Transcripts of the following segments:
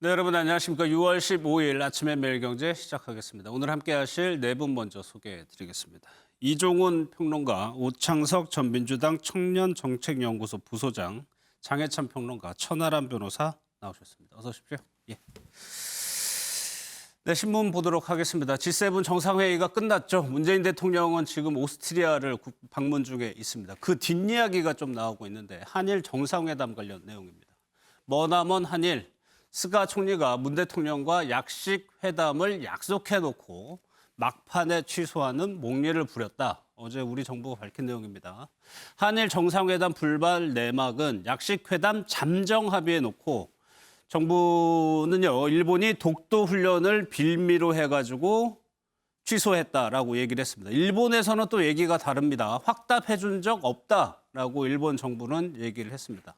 네, 여러분 안녕하십니까. 6월 15일 아침에 매일경제 시작하겠습니다. 오늘 함께 하실 네 분 먼저 소개해드리겠습니다. 이종훈 평론가, 오창석 전 민주당 청년정책연구소 부소장, 장해찬 평론가, 천하람 변호사 나오셨습니다. 어서 오십시오. 예. 네, 신문 보도록 하겠습니다. G7 정상회의가 끝났죠. 문재인 대통령은 지금 오스트리아를 방문 중에 있습니다. 그 뒷이야기가 좀 나오고 있는데 한일 정상회담 관련 내용입니다. 머나먼 한일, 스가 총리가 문 대통령과 약식 회담을 약속해놓고 막판에 취소하는 목례를 부렸다. 어제 우리 정부가 밝힌 내용입니다. 한일 정상회담 불발 내막은 약식 회담 잠정 합의해놓고 정부는요, 일본이 독도 훈련을 빌미로 해가지고 취소했다라고 얘기를 했습니다. 일본에서는 또 얘기가 다릅니다. 확답해 준 적 없다라고 일본 정부는 얘기를 했습니다.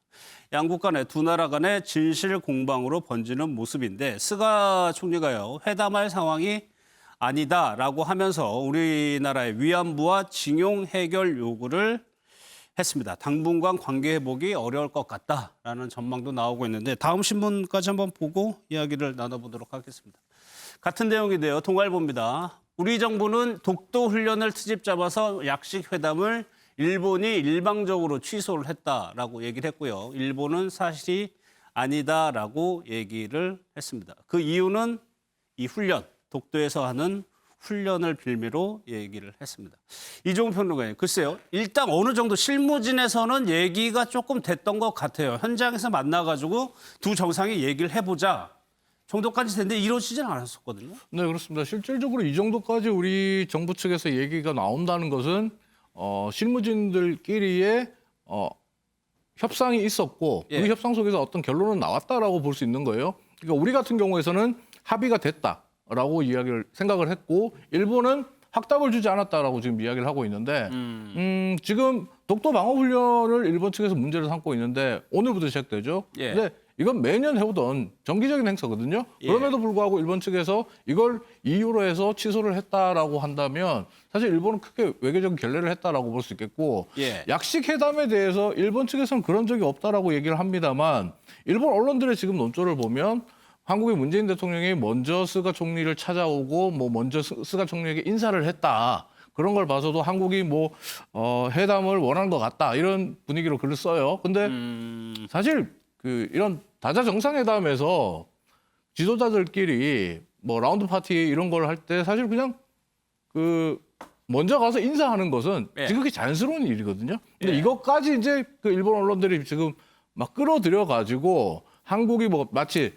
양국 간에 두 나라 간의 진실 공방으로 번지는 모습인데 스가 총리가요, 회담할 상황이 아니다라고 하면서 우리나라의 위안부와 징용 해결 요구를 했습니다. 당분간 관계 회복이 어려울 것 같다라는 전망도 나오고 있는데 다음 신문까지 한번 보고 이야기를 나눠보도록 하겠습니다. 같은 내용인데요. 동아일보입니다. 우리 정부는 독도 훈련을 트집 잡아서 약식 회담을 일본이 일방적으로 취소를 했다라고 얘기를 했고요. 일본은 사실이 아니다라고 얘기를 했습니다. 그 이유는 이 훈련, 독도에서 하는 훈련을 빌미로 얘기를 했습니다. 이종훈 평론가님, 글쎄요. 일단 어느 정도 실무진에서는 얘기가 조금 됐던 것 같아요. 현장에서 만나가지고 두 정상이 얘기를 해보자 정도까지 됐는데 이루어지진 않았었거든요. 네, 그렇습니다. 실질적으로 이 정도까지 우리 정부 측에서 얘기가 나온다는 것은 실무진들끼리의 협상이 있었고 그 협상 속에서 어떤 결론은 나왔다라고 볼 수 있는 거예요. 그러니까 우리 같은 경우에서는 합의가 됐다라고 생각을 했고 일본은 확답을 주지 않았다라고 지금 이야기를 하고 있는데 지금 독도 방어 훈련을 일본 측에서 문제를 삼고 있는데 오늘부터 시작되죠. 예. 근데 이건 매년 해오던 정기적인 행사거든요. 예. 그럼에도 불구하고 일본 측에서 이걸 이유로 해서 취소를 했다라고 한다면 사실 일본은 크게 외교적인 결례를 했다라고 볼 수 있겠고 예. 약식 회담에 대해서 일본 측에서는 그런 적이 없다라고 얘기를 합니다만 일본 언론들의 지금 논조를 보면 한국의 문재인 대통령이 먼저 스가 총리를 찾아오고 먼저 스가 총리에게 인사를 했다. 그런 걸 봐서도 한국이 회담을 원한 것 같다. 이런 분위기로 글을 써요. 근데 사실 이런 다자 정상회담에서 지도자들끼리 라운드 파티 이런 걸 할 때 사실 그냥 먼저 가서 인사하는 것은 지극히 자연스러운 일이거든요. 근데 이것까지 이제 일본 언론들이 지금 막 끌어들여 가지고 한국이 마치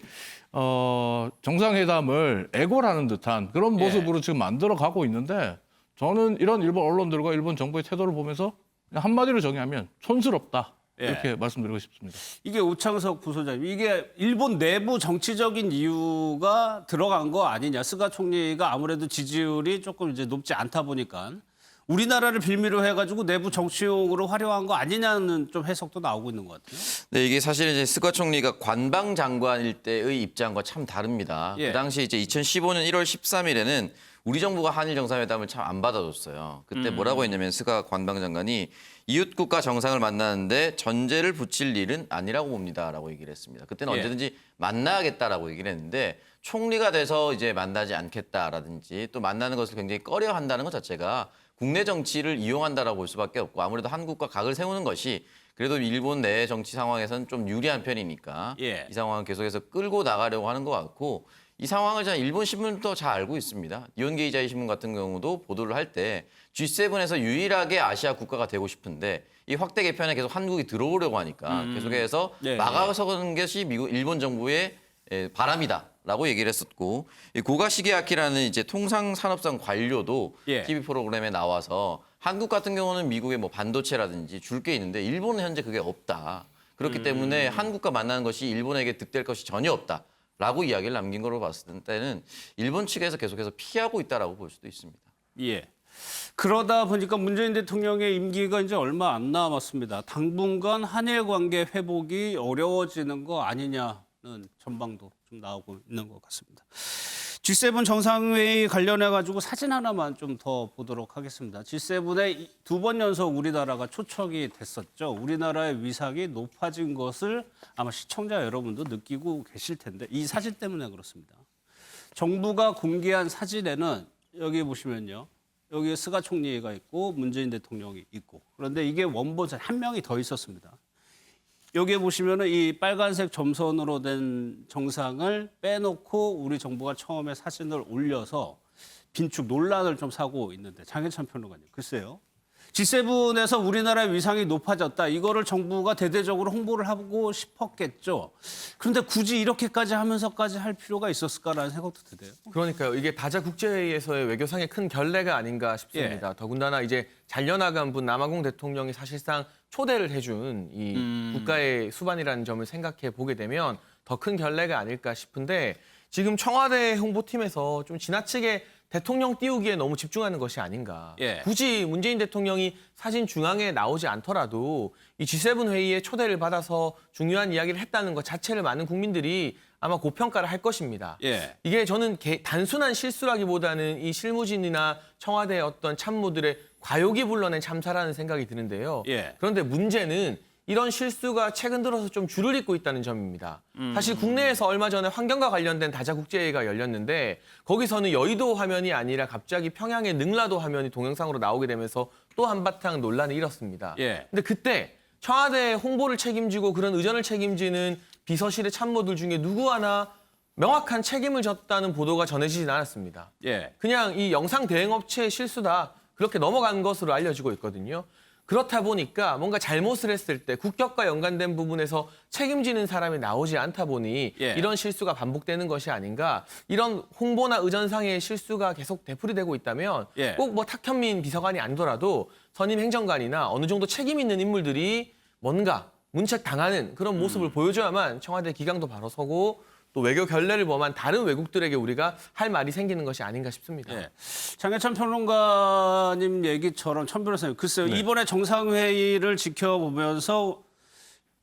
정상회담을 애고라는 듯한 그런 모습으로 지금 만들어 가고 있는데 저는 이런 일본 언론들과 일본 정부의 태도를 보면서 그냥 한마디로 정의하면 촌스럽다. 이렇게 말씀드리고 싶습니다. 이게 오창석 부소장님, 이게 일본 내부 정치적인 이유가 들어간 거 아니냐. 스가 총리가 아무래도 지지율이 조금 이제 높지 않다 보니까 우리나라를 빌미로 해가지고 내부 정치용으로 활용한 거 아니냐는 좀 해석도 나오고 있는 것 같아요. 네, 이게 사실 이제 스가 총리가 관방장관일 때의 입장과 참 다릅니다. 그 당시 이제 2015년 1월 13일에는 우리 정부가 한일 정상회담을 참 안 받아줬어요. 그때 뭐라고 했냐면 스가 관방장관이 이웃국가 정상을 만나는데 전제를 붙일 일은 아니라고 봅니다라고 얘기를 했습니다. 그때는 언제든지 만나야겠다라고 얘기를 했는데 총리가 돼서 이제 만나지 않겠다라든지 또 만나는 것을 굉장히 꺼려한다는 것 자체가 국내 정치를 이용한다라고 볼 수밖에 없고 아무래도 한국과 각을 세우는 것이 그래도 일본 내 정치 상황에서는 좀 유리한 편이니까 이 상황을 계속해서 끌고 나가려고 하는 것 같고 이 상황을 잘 일본 신문도 잘 알고 있습니다. 니혼게이자이 신문 같은 경우도 보도를 할 때 G7에서 유일하게 아시아 국가가 되고 싶은데 이 확대 개편에 계속 한국이 들어오려고 하니까 계속해서 막아서는 것이 일본 정부의 바람이다라고 얘기를 했었고 고가시게아키라는 이제 통상산업성 관료도 TV 프로그램에 나와서 한국 같은 경우는 미국의 반도체라든지 줄 게 있는데 일본은 현재 그게 없다. 그렇기 때문에 한국과 만나는 것이 일본에게 득될 것이 전혀 없다. 라고 이야기를 남긴 걸로 봤을 때는 일본 측에서 계속해서 피하고 있다라고 볼 수도 있습니다. 예. 그러다 보니까 문재인 대통령의 임기가 이제 얼마 안 남았습니다. 당분간 한일 관계 회복이 어려워지는 거 아니냐는 전망도 좀 나오고 있는 것 같습니다. G7 정상회의 관련해 가지고 사진 하나만 좀 더 보도록 하겠습니다. G7에 2번 연속 우리나라가 초청이 됐었죠. 우리나라의 위상이 높아진 것을 아마 시청자 여러분도 느끼고 계실 텐데 이 사진 때문에 그렇습니다. 정부가 공개한 사진에는 여기 보시면요. 여기 스가 총리가 있고 문재인 대통령이 있고 그런데 이게 원본 한 명이 더 있었습니다. 여기에 보시면은 이 빨간색 점선으로 된 정상을 빼놓고 우리 정부가 처음에 사진을 올려서 빈축 논란을 좀 사고 있는데 장해찬 평론가님 글쎄요. G7에서 우리나라의 위상이 높아졌다. 이거를 정부가 대대적으로 홍보를 하고 싶었겠죠. 그런데 굳이 이렇게까지 하면서까지 할 필요가 있었을까라는 생각도 드네요. 그러니까요. 이게 다자 국제회의에서의 외교상의 큰 결례가 아닌가 싶습니다. 더군다나 이제 잘려나간 분 남아공 대통령이 사실상 초대를 해준 이 국가의 수반이라는 점을 생각해 보게 되면 더 큰 결례가 아닐까 싶은데 지금 청와대 홍보팀에서 좀 지나치게 대통령 띄우기에 너무 집중하는 것이 아닌가. 굳이 문재인 대통령이 사진 중앙에 나오지 않더라도 이 G7 회의에 초대를 받아서 중요한 이야기를 했다는 것 자체를 많은 국민들이 아마 고평가를 할 것입니다. 이게 저는 단순한 실수라기보다는 이 실무진이나 청와대의 어떤 참모들의 과욕이 불러낸 참사라는 생각이 드는데요. 그런데 문제는 이런 실수가 최근 들어서 좀 줄을 잇고 있다는 점입니다. 사실 국내에서 얼마 전에 환경과 관련된 다자국제회의가 열렸는데 거기서는 여의도 화면이 아니라 갑자기 평양의 능라도 화면이 동영상으로 나오게 되면서 또 한바탕 논란이 일었습니다. 근데 그때 청와대 홍보를 책임지고 그런 의전을 책임지는 비서실의 참모들 중에 누구 하나 명확한 책임을 졌다는 보도가 전해지진 않았습니다. 그냥 이 영상 대행업체의 실수다. 그렇게 넘어간 것으로 알려지고 있거든요. 그렇다 보니까 뭔가 잘못을 했을 때 국격과 연관된 부분에서 책임지는 사람이 나오지 않다 보니 이런 실수가 반복되는 것이 아닌가. 이런 홍보나 의전상의 실수가 계속 되풀이되고 있다면 꼭 뭐 탁현민 비서관이 아니더라도 선임 행정관이나 어느 정도 책임 있는 인물들이 뭔가 문책당하는 그런 모습을 보여줘야만 청와대 기강도 바로 서고 또 외교 결례를 범한 다른 외국들에게 우리가 할 말이 생기는 것이 아닌가 싶습니다. 장해찬 평론가님 얘기처럼 천 변호사님 글쎄요. 이번에 정상회의를 지켜보면서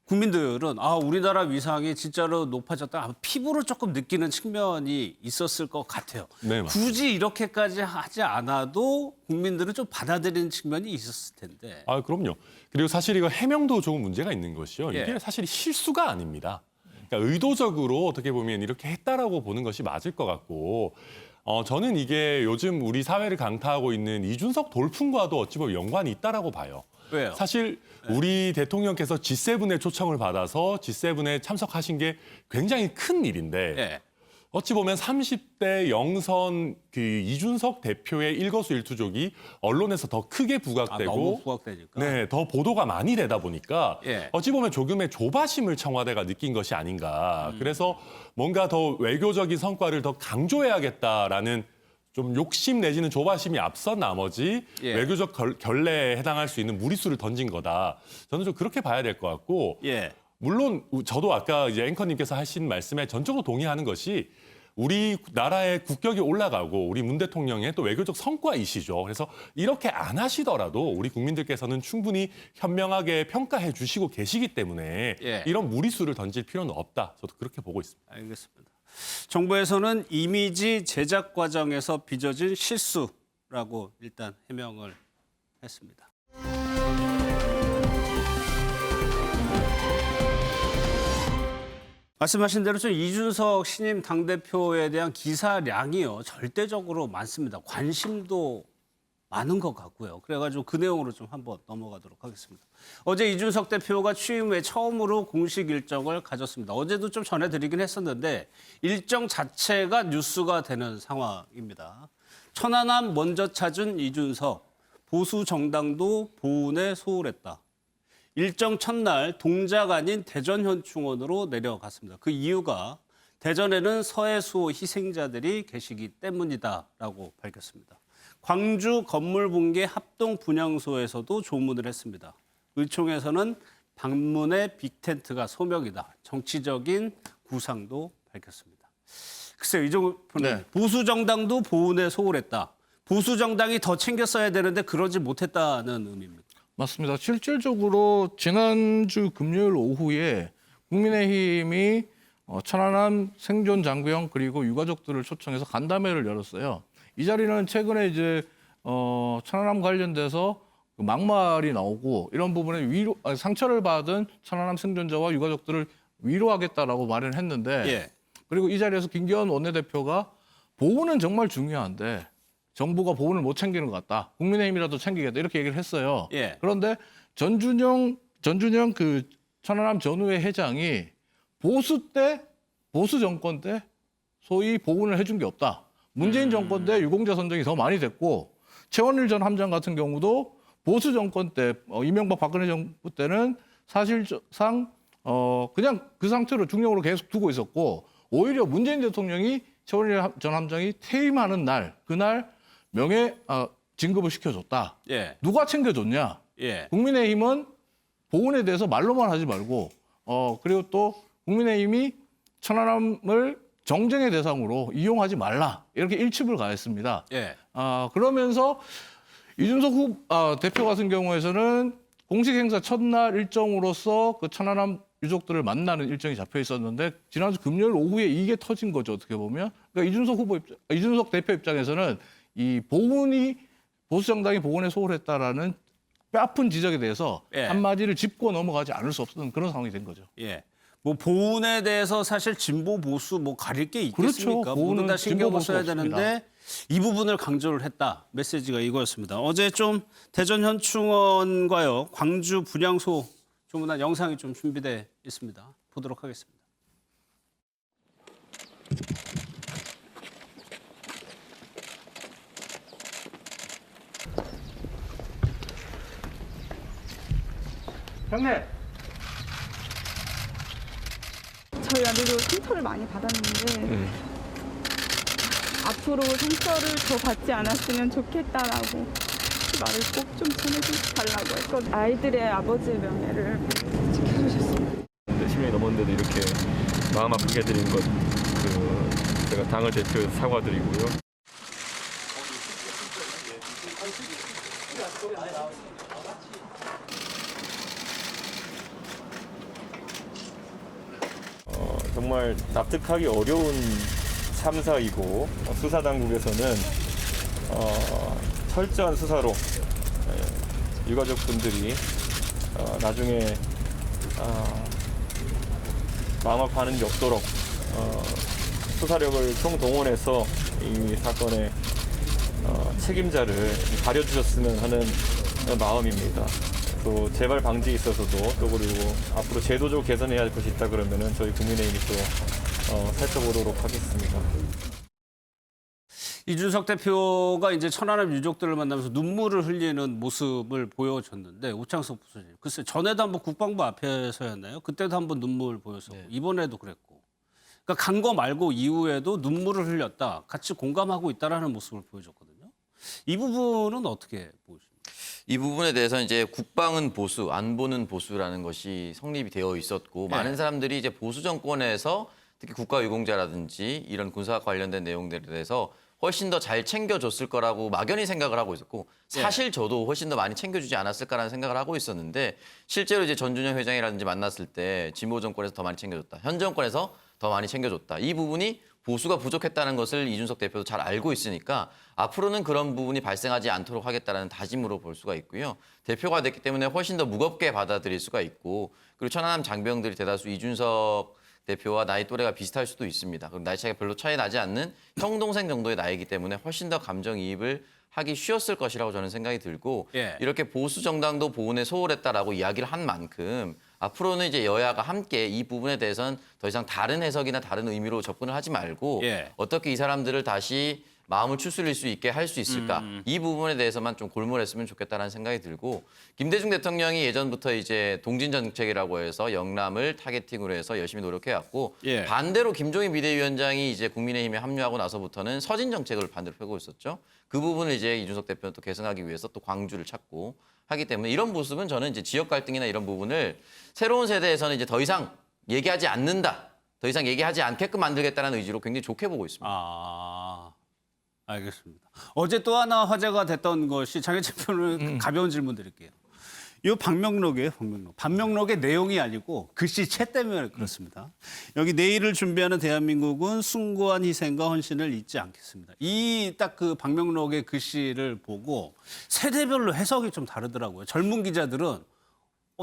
국민들은 우리나라 위상이 진짜로 높아졌다. 피부로 조금 느끼는 측면이 있었을 것 같아요. 굳이 이렇게까지 하지 않아도 국민들은 좀 받아들이는 측면이 있었을 텐데. 그럼요. 그리고 사실 이거 해명도 조금 문제가 있는 것이요. 이게 사실 실수가 아닙니다. 그러니까 의도적으로 어떻게 보면 이렇게 했다라고 보는 것이 맞을 것 같고 저는 이게 요즘 우리 사회를 강타하고 있는 이준석 돌풍과도 어찌 보면 연관이 있다라고 봐요. 왜요? 사실 우리 대통령께서 G7에 초청을 받아서 G7에 참석하신 게 굉장히 큰 일인데 어찌 보면 30대 영선 그 이준석 대표의 일거수일투족이 언론에서 더 크게 부각되고 너무 부각되니까. 더 보도가 많이 되다 보니까 어찌 보면 조금의 조바심을 청와대가 느낀 것이 아닌가. 그래서 뭔가 더 외교적인 성과를 더 강조해야겠다라는 좀 욕심 내지는 조바심이 앞선 나머지 외교적 결례에 해당할 수 있는 무리수를 던진 거다. 저는 좀 그렇게 봐야 될 것 같고 물론 저도 아까 이제 앵커님께서 하신 말씀에 전적으로 동의하는 것이 우리 나라의 국격이 올라가고 우리 문 대통령의 또 외교적 성과이시죠. 그래서 이렇게 안 하시더라도 우리 국민들께서는 충분히 현명하게 평가해 주시고 계시기 때문에 이런 무리수를 던질 필요는 없다. 저도 그렇게 보고 있습니다. 알겠습니다. 정부에서는 이미지 제작 과정에서 빚어진 실수라고 일단 해명을 했습니다. 말씀하신 대로 좀 이준석 신임 당대표에 대한 기사량이요. 절대적으로 많습니다. 관심도 많은 것 같고요. 그래가지고 그 내용으로 좀 한번 넘어가도록 하겠습니다. 어제 이준석 대표가 취임 후에 처음으로 공식 일정을 가졌습니다. 어제도 좀 전해드리긴 했었는데 일정 자체가 뉴스가 되는 상황입니다. 천안함 먼저 찾은 이준석, 보수 정당도 보훈에 소홀했다. 일정 첫날 동작 아닌 대전 현충원으로 내려갔습니다. 그 이유가 대전에는 서해수호 희생자들이 계시기 때문이다라고 밝혔습니다. 광주 건물 붕괴 합동 분향소에서도 조문을 했습니다. 의총에서는 방문의 빅텐트가 소명이다. 정치적인 구상도 밝혔습니다. 글쎄요, 이종훈 보수 정당도 보훈에 소홀했다. 보수 정당이 더 챙겼어야 되는데 그러지 못했다는 의미입니다. 맞습니다. 실질적으로 지난주 금요일 오후에 국민의힘이 천안함 생존 장병 그리고 유가족들을 초청해서 간담회를 열었어요. 이 자리는 최근에 이제 천안함 관련돼서 그 막말이 나오고 이런 부분에 상처를 받은 천안함 생존자와 유가족들을 위로하겠다라고 말을 했는데 예. 그리고 이 자리에서 김기현 원내대표가 보훈은 정말 중요한데 정부가 보훈을 못 챙기는 것 같다. 국민의힘이라도 챙기겠다 이렇게 얘기를 했어요. 예. 그런데 전준영 그 천안함 전후회 회장이 보수 정권 때 소위 보훈을 해준 게 없다. 문재인 정권 때 유공자 선정이 더 많이 됐고 최원일 전 함장 같은 경우도 보수 정권 때 이명박 박근혜 정부 때는 사실상 그냥 그 상태로 중용으로 계속 두고 있었고 오히려 문재인 대통령이 최원일 전 함장이 퇴임하는 날 그날 명예 진급을 시켜줬다. 예. 누가 챙겨줬냐? 예. 국민의힘은 보훈에 대해서 말로만 하지 말고 그리고 또 국민의힘이 천안함을 정쟁의 대상으로 이용하지 말라 이렇게 일침을 가했습니다. 예. 그러면서 이준석 대표 같은 경우에서는 공식 행사 첫날 일정으로서 그 천안함 유족들을 만나는 일정이 잡혀 있었는데 지난주 금요일 오후에 이게 터진 거죠 어떻게 보면. 그러니까 이준석 대표 입장에서는 이 보훈이 보수 정당이 보훈에 소홀했다라는 뼈아픈 지적에 대해서 예. 한마디를 짚고 넘어가지 않을 수 없는 그런 상황이 된 거죠. 예. 뭐 보훈에 대해서 사실 진보 보수 뭐 가릴 게 있겠습니까? 그렇죠. 모두 다 보훈은 신경을 진보 써야 보수 되는데 이 부분을 강조를 했다. 메시지가 이거였습니다. 어제 좀 대전 현충원과요 광주 분향소 조문한 영상이 좀 준비돼 있습니다. 보도록 하겠습니다. 형님. 저희 아들도 상처를 많이 받았는데 앞으로 상처를 더 받지 않았으면 좋겠다라고 그 말을 꼭 좀 전해달라고 했거든요. 아이들의 아버지의 명예를 지켜주셨으면. 10년이 넘었는데도 이렇게 마음 아프게 해드린 것, 제가 당을 대표해서 사과드리고요. 정말 납득하기 어려운 참사이고 수사당국에서는 철저한 수사로 유가족분들이 나중에 마음 아파하는 게 없도록 수사력을 총동원해서 이 사건의 책임자를 가려주셨으면 하는 마음입니다. 또 재발 방지에 있어서도 또 그리고 앞으로 제도적으로 개선해야 할 것이 있다 그러면은 저희 국민의힘이 또 살펴보도록 하겠습니다. 이준석 대표가 이제 천안함 유족들을 만나면서 눈물을 흘리는 모습을 보여줬는데 오창석 부소장 글쎄 전에도 한번 국방부 앞에서였나요? 그때도 한번 눈물 보였었고 이번에도 그랬고 그러니까 간 거 말고 이후에도 눈물을 흘렸다 같이 공감하고 있다라는 모습을 보여줬거든요. 이 부분은 어떻게 보십니까? 이 부분에 대해서 이제 국방은 보수, 안보는 보수라는 것이 성립이 되어 있었고 많은 사람들이 이제 보수 정권에서 특히 국가유공자라든지 이런 군사 관련된 내용들에 대해서 훨씬 더 잘 챙겨줬을 거라고 막연히 생각을 하고 있었고 사실 저도 훨씬 더 많이 챙겨주지 않았을까라는 생각을 하고 있었는데 실제로 이제 전준영 회장이라든지 만났을 때 진보 정권에서 더 많이 챙겨줬다. 현 정권에서 더 많이 챙겨줬다. 이 부분이 보수가 부족했다는 것을 이준석 대표도 잘 알고 있으니까 앞으로는 그런 부분이 발생하지 않도록 하겠다는 다짐으로 볼 수가 있고요. 대표가 됐기 때문에 훨씬 더 무겁게 받아들일 수가 있고 그리고 천안함 장병들이 대다수 이준석 대표와 나이 또래가 비슷할 수도 있습니다. 그럼 나이 차이가 별로 차이 나지 않는 형 동생 정도의 나이이기 때문에 훨씬 더 감정이입을 하기 쉬웠을 것이라고 저는 생각이 들고 이렇게 보수 정당도 보훈에 소홀했다라고 이야기를 한 만큼 앞으로는 이제 여야가 함께 이 부분에 대해서는 더 이상 다른 해석이나 다른 의미로 접근을 하지 말고 어떻게 이 사람들을 다시 마음을 추스릴 수 있게 할 수 있을까? 이 부분에 대해서만 좀 골몰했으면 좋겠다라는 생각이 들고 김대중 대통령이 예전부터 이제 동진 정책이라고 해서 영남을 타겟팅으로 해서 열심히 노력해왔고 반대로 김종인 비대위원장이 이제 국민의힘에 합류하고 나서부터는 서진 정책을 반대로 펴고 있었죠. 그 부분을 이제 이준석 대표는 또 개선하기 위해서 또 광주를 찾고 하기 때문에 이런 모습은 저는 이제 지역 갈등이나 이런 부분을 새로운 세대에서는 이제 더 이상 얘기하지 않는다. 더 이상 얘기하지 않게끔 만들겠다는 의지로 굉장히 좋게 보고 있습니다. 알겠습니다. 어제 또 하나 화제가 됐던 것이 장혜철 표는 가벼운 질문 드릴게요. 이 방명록이에요, 방명록. 방명록의 내용이 아니고 글씨체 때문에 그렇습니다. 여기 내일을 준비하는 대한민국은 숭고한 희생과 헌신을 잊지 않겠습니다. 이 딱 그 방명록의 글씨를 보고 세대별로 해석이 좀 다르더라고요. 젊은 기자들은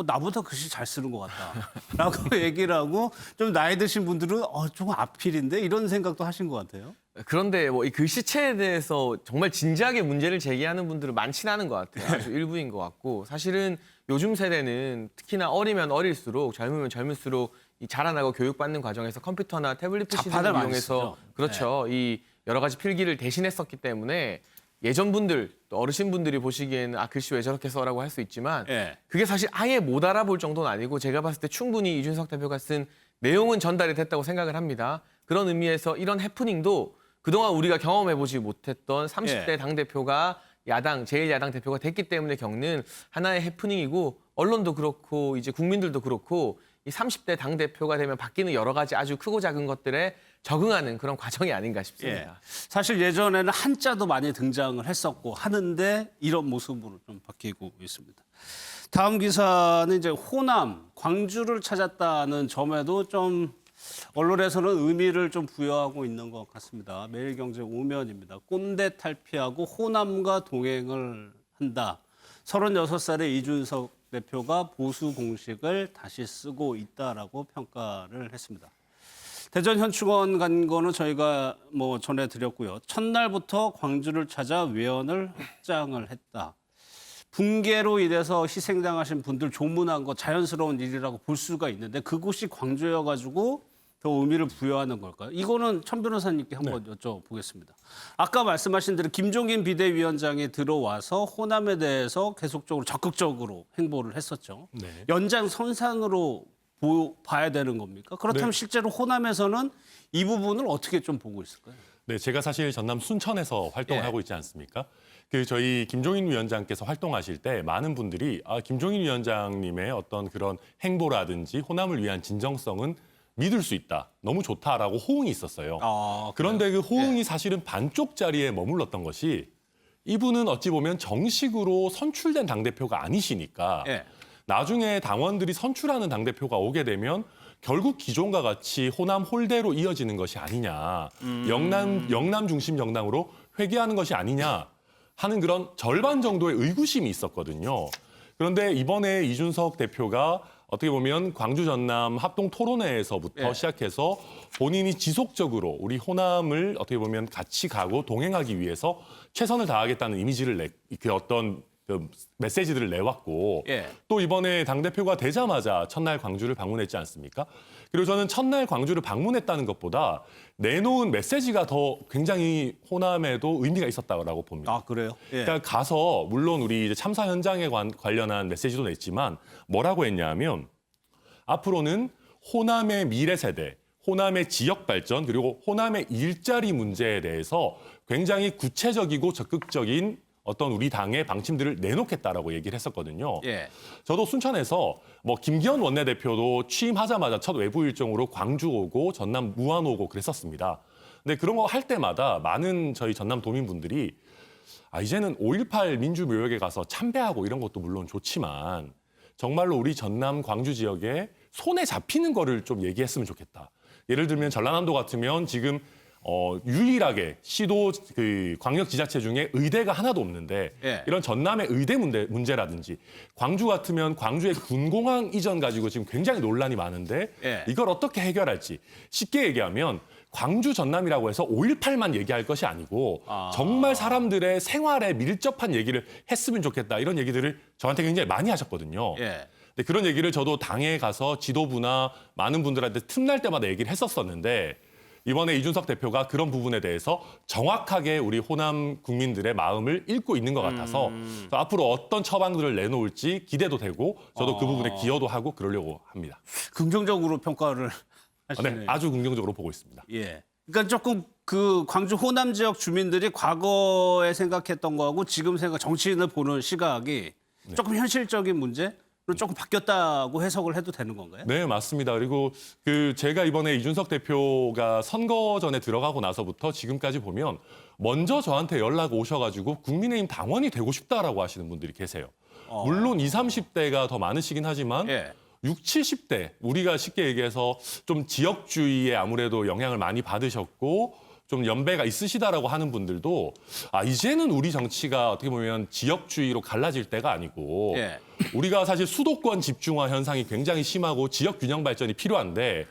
나보다 글씨 잘 쓰는 것 같다라고 얘기를 하고 좀 나이 드신 분들은 좀 앞필인데 이런 생각도 하신 것 같아요. 그런데 뭐 이 글씨체에 대해서 정말 진지하게 문제를 제기하는 분들은 많지는 않은 것 같아요. 아주 일부인 것 같고 사실은 요즘 세대는 특히나 어리면 어릴수록 젊으면 젊을수록 이 자라나고 교육받는 과정에서 컴퓨터나 태블릿 PC 등을 많이 이용해서 쓰죠. 그렇죠. 이 여러 가지 필기를 대신했었기 때문에 예전 분들 또 어르신분들이 보시기에는 글씨 왜 저렇게 써라고 할 수 있지만 예. 그게 사실 아예 못 알아볼 정도는 아니고 제가 봤을 때 충분히 이준석 대표가 쓴 내용은 전달이 됐다고 생각을 합니다. 그런 의미에서 이런 해프닝도 그동안 우리가 경험해보지 못했던 30대 당대표가 제1야당 대표가 됐기 때문에 겪는 하나의 해프닝이고 언론도 그렇고 이제 국민들도 그렇고 이 30대 당대표가 되면 바뀌는 여러 가지 아주 크고 작은 것들에 적응하는 그런 과정이 아닌가 싶습니다. 예. 사실 예전에는 한자도 많이 등장을 했었고 하는데 이런 모습으로 좀 바뀌고 있습니다. 다음 기사는 이제 호남, 광주를 찾았다는 점에도 좀 언론에서는 의미를 좀 부여하고 있는 것 같습니다. 매일경제 5면입니다. 꼰대 탈피하고 호남과 동행을 한다. 36살의 이준석 대표가 보수 공식을 다시 쓰고 있다라고 평가를 했습니다. 대전 현충원 간 거는 저희가 전해드렸고요. 첫날부터 광주를 찾아 외연을 확장을 했다. 붕괴로 인해서 희생당하신 분들 조문한 거 자연스러운 일이라고 볼 수가 있는데 그곳이 광주여가지고 더 의미를 부여하는 걸까요? 이거는 천 변호사님께 한번 여쭤보겠습니다. 아까 말씀하신 대로 김종인 비대위원장이 들어와서 호남에 대해서 계속적으로 적극적으로 행보를 했었죠. 네. 연장선상으로 봐야 되는 겁니까? 그렇다면 네. 실제로 호남에서는 이 부분을 어떻게 좀 보고 있을까요? 네, 제가 사실 전남 순천에서 활동을 예. 하고 있지 않습니까? 저희 김종인 위원장께서 활동하실 때 많은 분들이 김종인 위원장님의 어떤 그런 행보라든지 호남을 위한 진정성은 믿을 수 있다. 너무 좋다라고 호응이 있었어요. 그런데 그 호응이 사실은 반쪽짜리에 머물렀던 것이 이분은 어찌 보면 정식으로 선출된 당대표가 아니시니까 예. 나중에 당원들이 선출하는 당대표가 오게 되면 결국 기존과 같이 호남 홀대로 이어지는 것이 아니냐. 영남 중심 정당으로 회귀하는 것이 아니냐 하는 그런 절반 정도의 의구심이 있었거든요. 그런데 이번에 이준석 대표가 어떻게 보면 광주 전남 합동 토론회에서부터 시작해서 본인이 지속적으로 우리 호남을 어떻게 보면 같이 가고 동행하기 위해서 최선을 다하겠다는 이미지를 어떤 그 메시지들을 내왔고 또 이번에 당대표가 되자마자 첫날 광주를 방문했지 않습니까? 그리고 저는 첫날 광주를 방문했다는 것보다 내놓은 메시지가 더 굉장히 호남에도 의미가 있었다고 봅니다. 아, 그래요? 예. 그러니까 가서 물론 우리 이제 참사 현장에 관련한 메시지도 냈지만 뭐라고 했냐면 앞으로는 호남의 미래 세대, 호남의 지역 발전 그리고 호남의 일자리 문제에 대해서 굉장히 구체적이고 적극적인 어떤 우리 당의 방침들을 내놓겠다라고 얘기를 했었거든요. 예. 저도 순천에서 김기현 원내대표도 취임하자마자 첫 외부 일정으로 광주 오고 전남 무안 오고 그랬었습니다. 근데 그런 거 할 때마다 많은 저희 전남 도민분들이 이제는 5.18 민주묘역에 가서 참배하고 이런 것도 물론 좋지만 정말로 우리 전남 광주 지역에 손에 잡히는 거를 좀 얘기했으면 좋겠다. 예를 들면 전라남도 같으면 지금 유일하게 시도 광역지자체 중에 의대가 하나도 없는데 이런 전남의 의대 문제라든지 광주 같으면 광주의 군공항 이전 가지고 지금 굉장히 논란이 많은데 이걸 어떻게 해결할지 쉽게 얘기하면 광주 전남이라고 해서 5.18만 얘기할 것이 아니고 정말 사람들의 생활에 밀접한 얘기를 했으면 좋겠다 이런 얘기들을 저한테 굉장히 많이 하셨거든요. 근데 그런 얘기를 저도 당에 가서 지도부나 많은 분들한테 틈날 때마다 얘기를 했었었는데 이번에 이준석 대표가 그런 부분에 대해서 정확하게 우리 호남 국민들의 마음을 읽고 있는 것 같아서 앞으로 어떤 처방들을 내놓을지 기대도 되고 저도 그 부분에 기여도 하고 그러려고 합니다. 긍정적으로 평가를 하시네요. 네, 아주 긍정적으로 보고 있습니다. 예. 그러니까 조금 그 광주 호남 지역 주민들이 과거에 생각했던 거하고 지금 정치인을 보는 시각이 조금 현실적인 문제로 조금 바뀌었다고 해석을 해도 되는 건가요? 네, 맞습니다. 그리고 제가 이번에 이준석 대표가 선거 전에 들어가고 나서부터 지금까지 보면 먼저 저한테 연락 오셔가지고 국민의힘 당원이 되고 싶다라고 하시는 분들이 계세요. 물론 20, 30대가 더 많으시긴 하지만 예. 60, 70대 우리가 쉽게 얘기해서 좀 지역주의에 아무래도 영향을 많이 받으셨고 좀 연배가 있으시다라고 하는 분들도 이제는 우리 정치가 어떻게 보면 지역주의로 갈라질 때가 아니고 예. 우리가 사실 수도권 집중화 현상이 굉장히 심하고 지역 균형 발전이 필요한데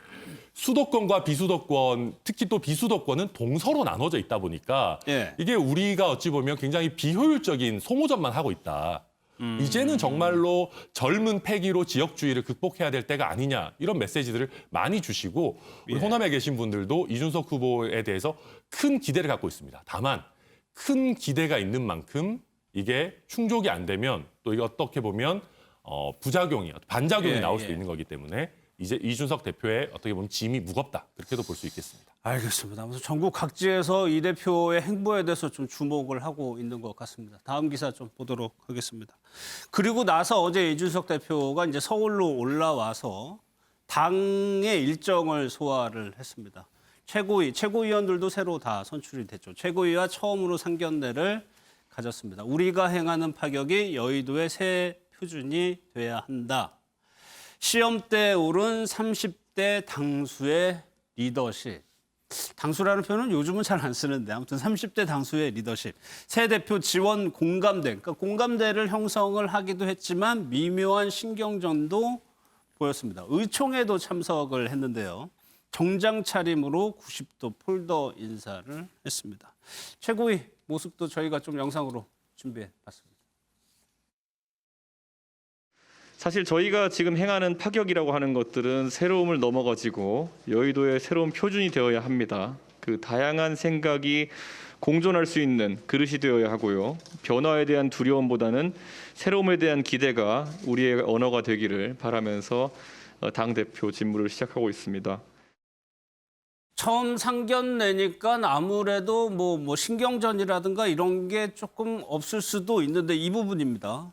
수도권과 비수도권, 특히 또 비수도권은 동서로 나눠져 있다 보니까 예. 이게 우리가 어찌 보면 굉장히 비효율적인 소모전만 하고 있다. 이제는 정말로 젊은 패기로 지역주의를 극복해야 될 때가 아니냐 이런 메시지들을 많이 주시고 우리 호남에 계신 분들도 이준석 후보에 대해서 큰 기대를 갖고 있습니다. 다만 큰 기대가 있는 만큼 이게 충족이 안 되면 또 이게 어떻게 보면 부작용이 반작용이 나올 수도 있는 거기 때문에 이제 이준석 대표의 어떻게 보면 짐이 무겁다 그렇게도 볼 수 있겠습니다. 알겠습니다. 아무튼 전국 각지에서 이 대표의 행보에 대해서 좀 주목을 하고 있는 것 같습니다. 다음 기사 좀 보도록 하겠습니다. 그리고 나서 어제 이준석 대표가 이제 서울로 올라와서 당의 일정을 소화를 했습니다. 최고위원들도 새로 다 선출이 됐죠. 최고위와 처음으로 상견례를 가졌습니다. 우리가 행하는 파격이 여의도의 새 표준이 돼야 한다. 시험대에 오른 30대 당수의 리더십. 당수라는 표현은 요즘은 잘 안 쓰는데 아무튼 30대 당수의 리더십. 새 대표 지원 공감대. 그러니까 공감대를 형성을 하기도 했지만 미묘한 신경전도 보였습니다. 의총에도 참석을 했는데요. 정장 차림으로 90도 폴더 인사를 했습니다. 최고위 모습도 저희가 좀 영상으로 준비해봤습니다. 사실 저희가 지금 행하는 파격이라고 하는 것들은 새로움을 넘어가지고 여의도의 새로운 표준이 되어야 합니다. 그 다양한 생각이 공존할 수 있는 그릇이 되어야 하고요. 변화에 대한 두려움보다는 새로움에 대한 기대가 우리의 언어가 되기를 바라면서 당대표 직무를 시작하고 있습니다. 처음 상견례니까 아무래도 뭐 신경전이라든가 이런 게 조금 없을 수도 있는데 이 부분입니다.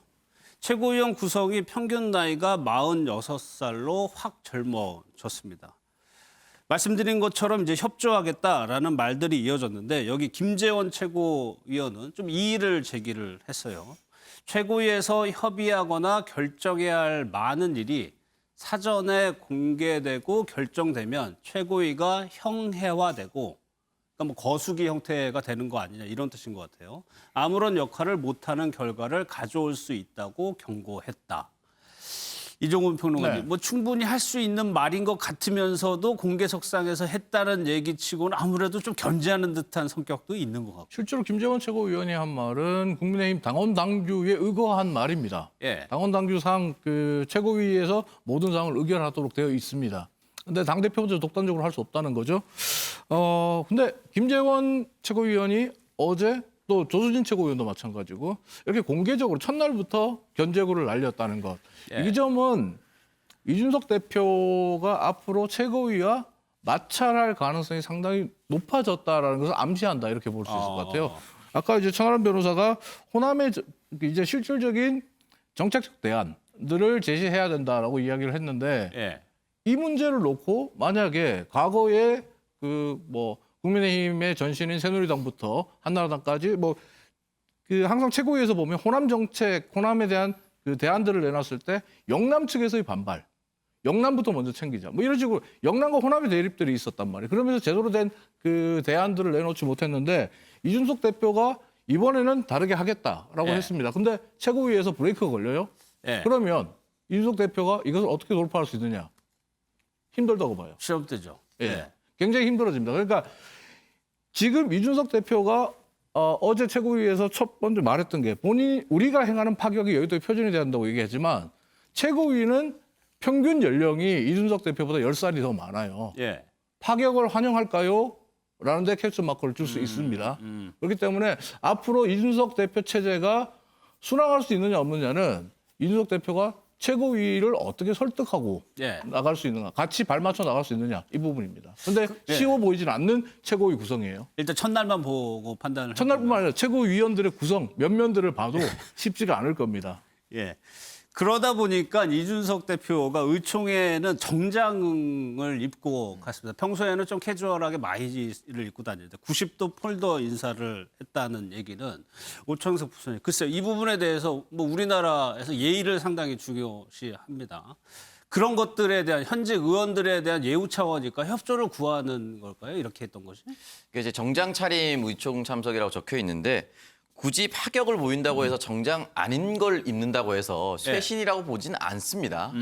최고위원 구성이 평균 나이가 46살로 확 젊어졌습니다. 말씀드린 것처럼 이제 협조하겠다라는 말들이 이어졌는데 여기 김재원 최고위원은 좀 이의를 제기를 했어요. 최고위에서 협의하거나 결정해야 할 많은 일이 사전에 공개되고 결정되면 최고위가 형해화되고 그러니까 뭐 거수기 형태가 되는 거 아니냐 이런 뜻인 것 같아요. 아무런 역할을 못하는 결과를 가져올 수 있다고 경고했다. 이종훈 평론가님, 네. 뭐 충분히 할 수 있는 말인 것 같으면서도 공개석상에서 했다는 얘기치고는 아무래도 좀 견제하는 듯한 성격도 있는 것 같고. 실제로 김재원 최고위원이 한 말은 국민의힘 당원 당규에 의거한 말입니다. 예. 당원 당규상 최고위에서 모든 사항을 의결하도록 되어 있습니다. 근데 당대표 혼자 독단적으로 할 수 없다는 거죠. 근데 김재원 최고위원이 어제 또 조수진 최고위원도 마찬가지고 이렇게 공개적으로 첫날부터 견제구를 날렸다는 것. 예. 이 점은 이준석 대표가 앞으로 최고위와 마찰할 가능성이 상당히 높아졌다라는 것을 암시한다 이렇게 볼 수 있을 것 같아요. 아까 이제 천하람 변호사가 호남의 이제 실질적인 정책적 대안들을 제시해야 된다라고 이야기를 했는데 예. 이 문제를 놓고 만약에 과거에 국민의힘의 전신인 새누리당부터 한나라당까지 항상 최고위에서 보면 호남 정책, 호남에 대한 그 대안들을 내놨을 때 영남 측에서의 반발, 영남부터 먼저 챙기자. 이런 식으로 영남과 호남의 대립들이 있었단 말이에요. 그러면서 제대로 된 그 대안들을 내놓지 못했는데 이준석 대표가 이번에는 다르게 하겠다라고 예. 했습니다. 근데 최고위에서 브레이크가 걸려요. 예. 그러면 이준석 대표가 이것을 어떻게 돌파할 수 있느냐? 힘들다고 봐요. 시험때죠. 예. 굉장히 힘들어집니다. 그러니까 지금 이준석 대표가 어제 최고위에서 첫 번째 말했던 게 우리가 행하는 파격이 여의도의 표준이 돼야 한다고 얘기했지만 최고위는 평균 연령이 이준석 대표보다 10살이 더 많아요. 예. 파격을 환영할까요? 라는데 캡처 마크를 줄 수 있습니다. 그렇기 때문에 앞으로 이준석 대표 체제가 순항할 수 있느냐 없느냐는 이준석 대표가 최고위를 어떻게 설득하고 예. 나갈 수 있는가, 같이 발맞춰 나갈 수 있느냐 이 부분입니다. 그런데 쉬워 보이지는 않는 최고위 구성이에요. 일단 첫날만 보고 판단을. 첫날뿐만 아니라 최고위원들의 구성, 면면들을 봐도 쉽지가 않을 겁니다. 예. 그러다 보니까 이준석 대표가 의총에는 정장을 입고 갔습니다. 평소에는 좀 캐주얼하게 마이를 입고 다니는데 90도 폴더 인사를 했다는 얘기는 오창석 부소장. 글쎄요, 이 부분에 대해서 뭐 우리나라에서 예의를 상당히 중요시합니다. 그런 것들에 대한 현직 의원들에 대한 예우 차원일까 협조를 구하는 걸까요? 이렇게 했던 것이? 그게 이제 정장 차림 의총 참석이라고 적혀 있는데 굳이 파격을 보인다고 해서 정장 아닌 걸 입는다고 해서 쇄신이라고 보지는 않습니다.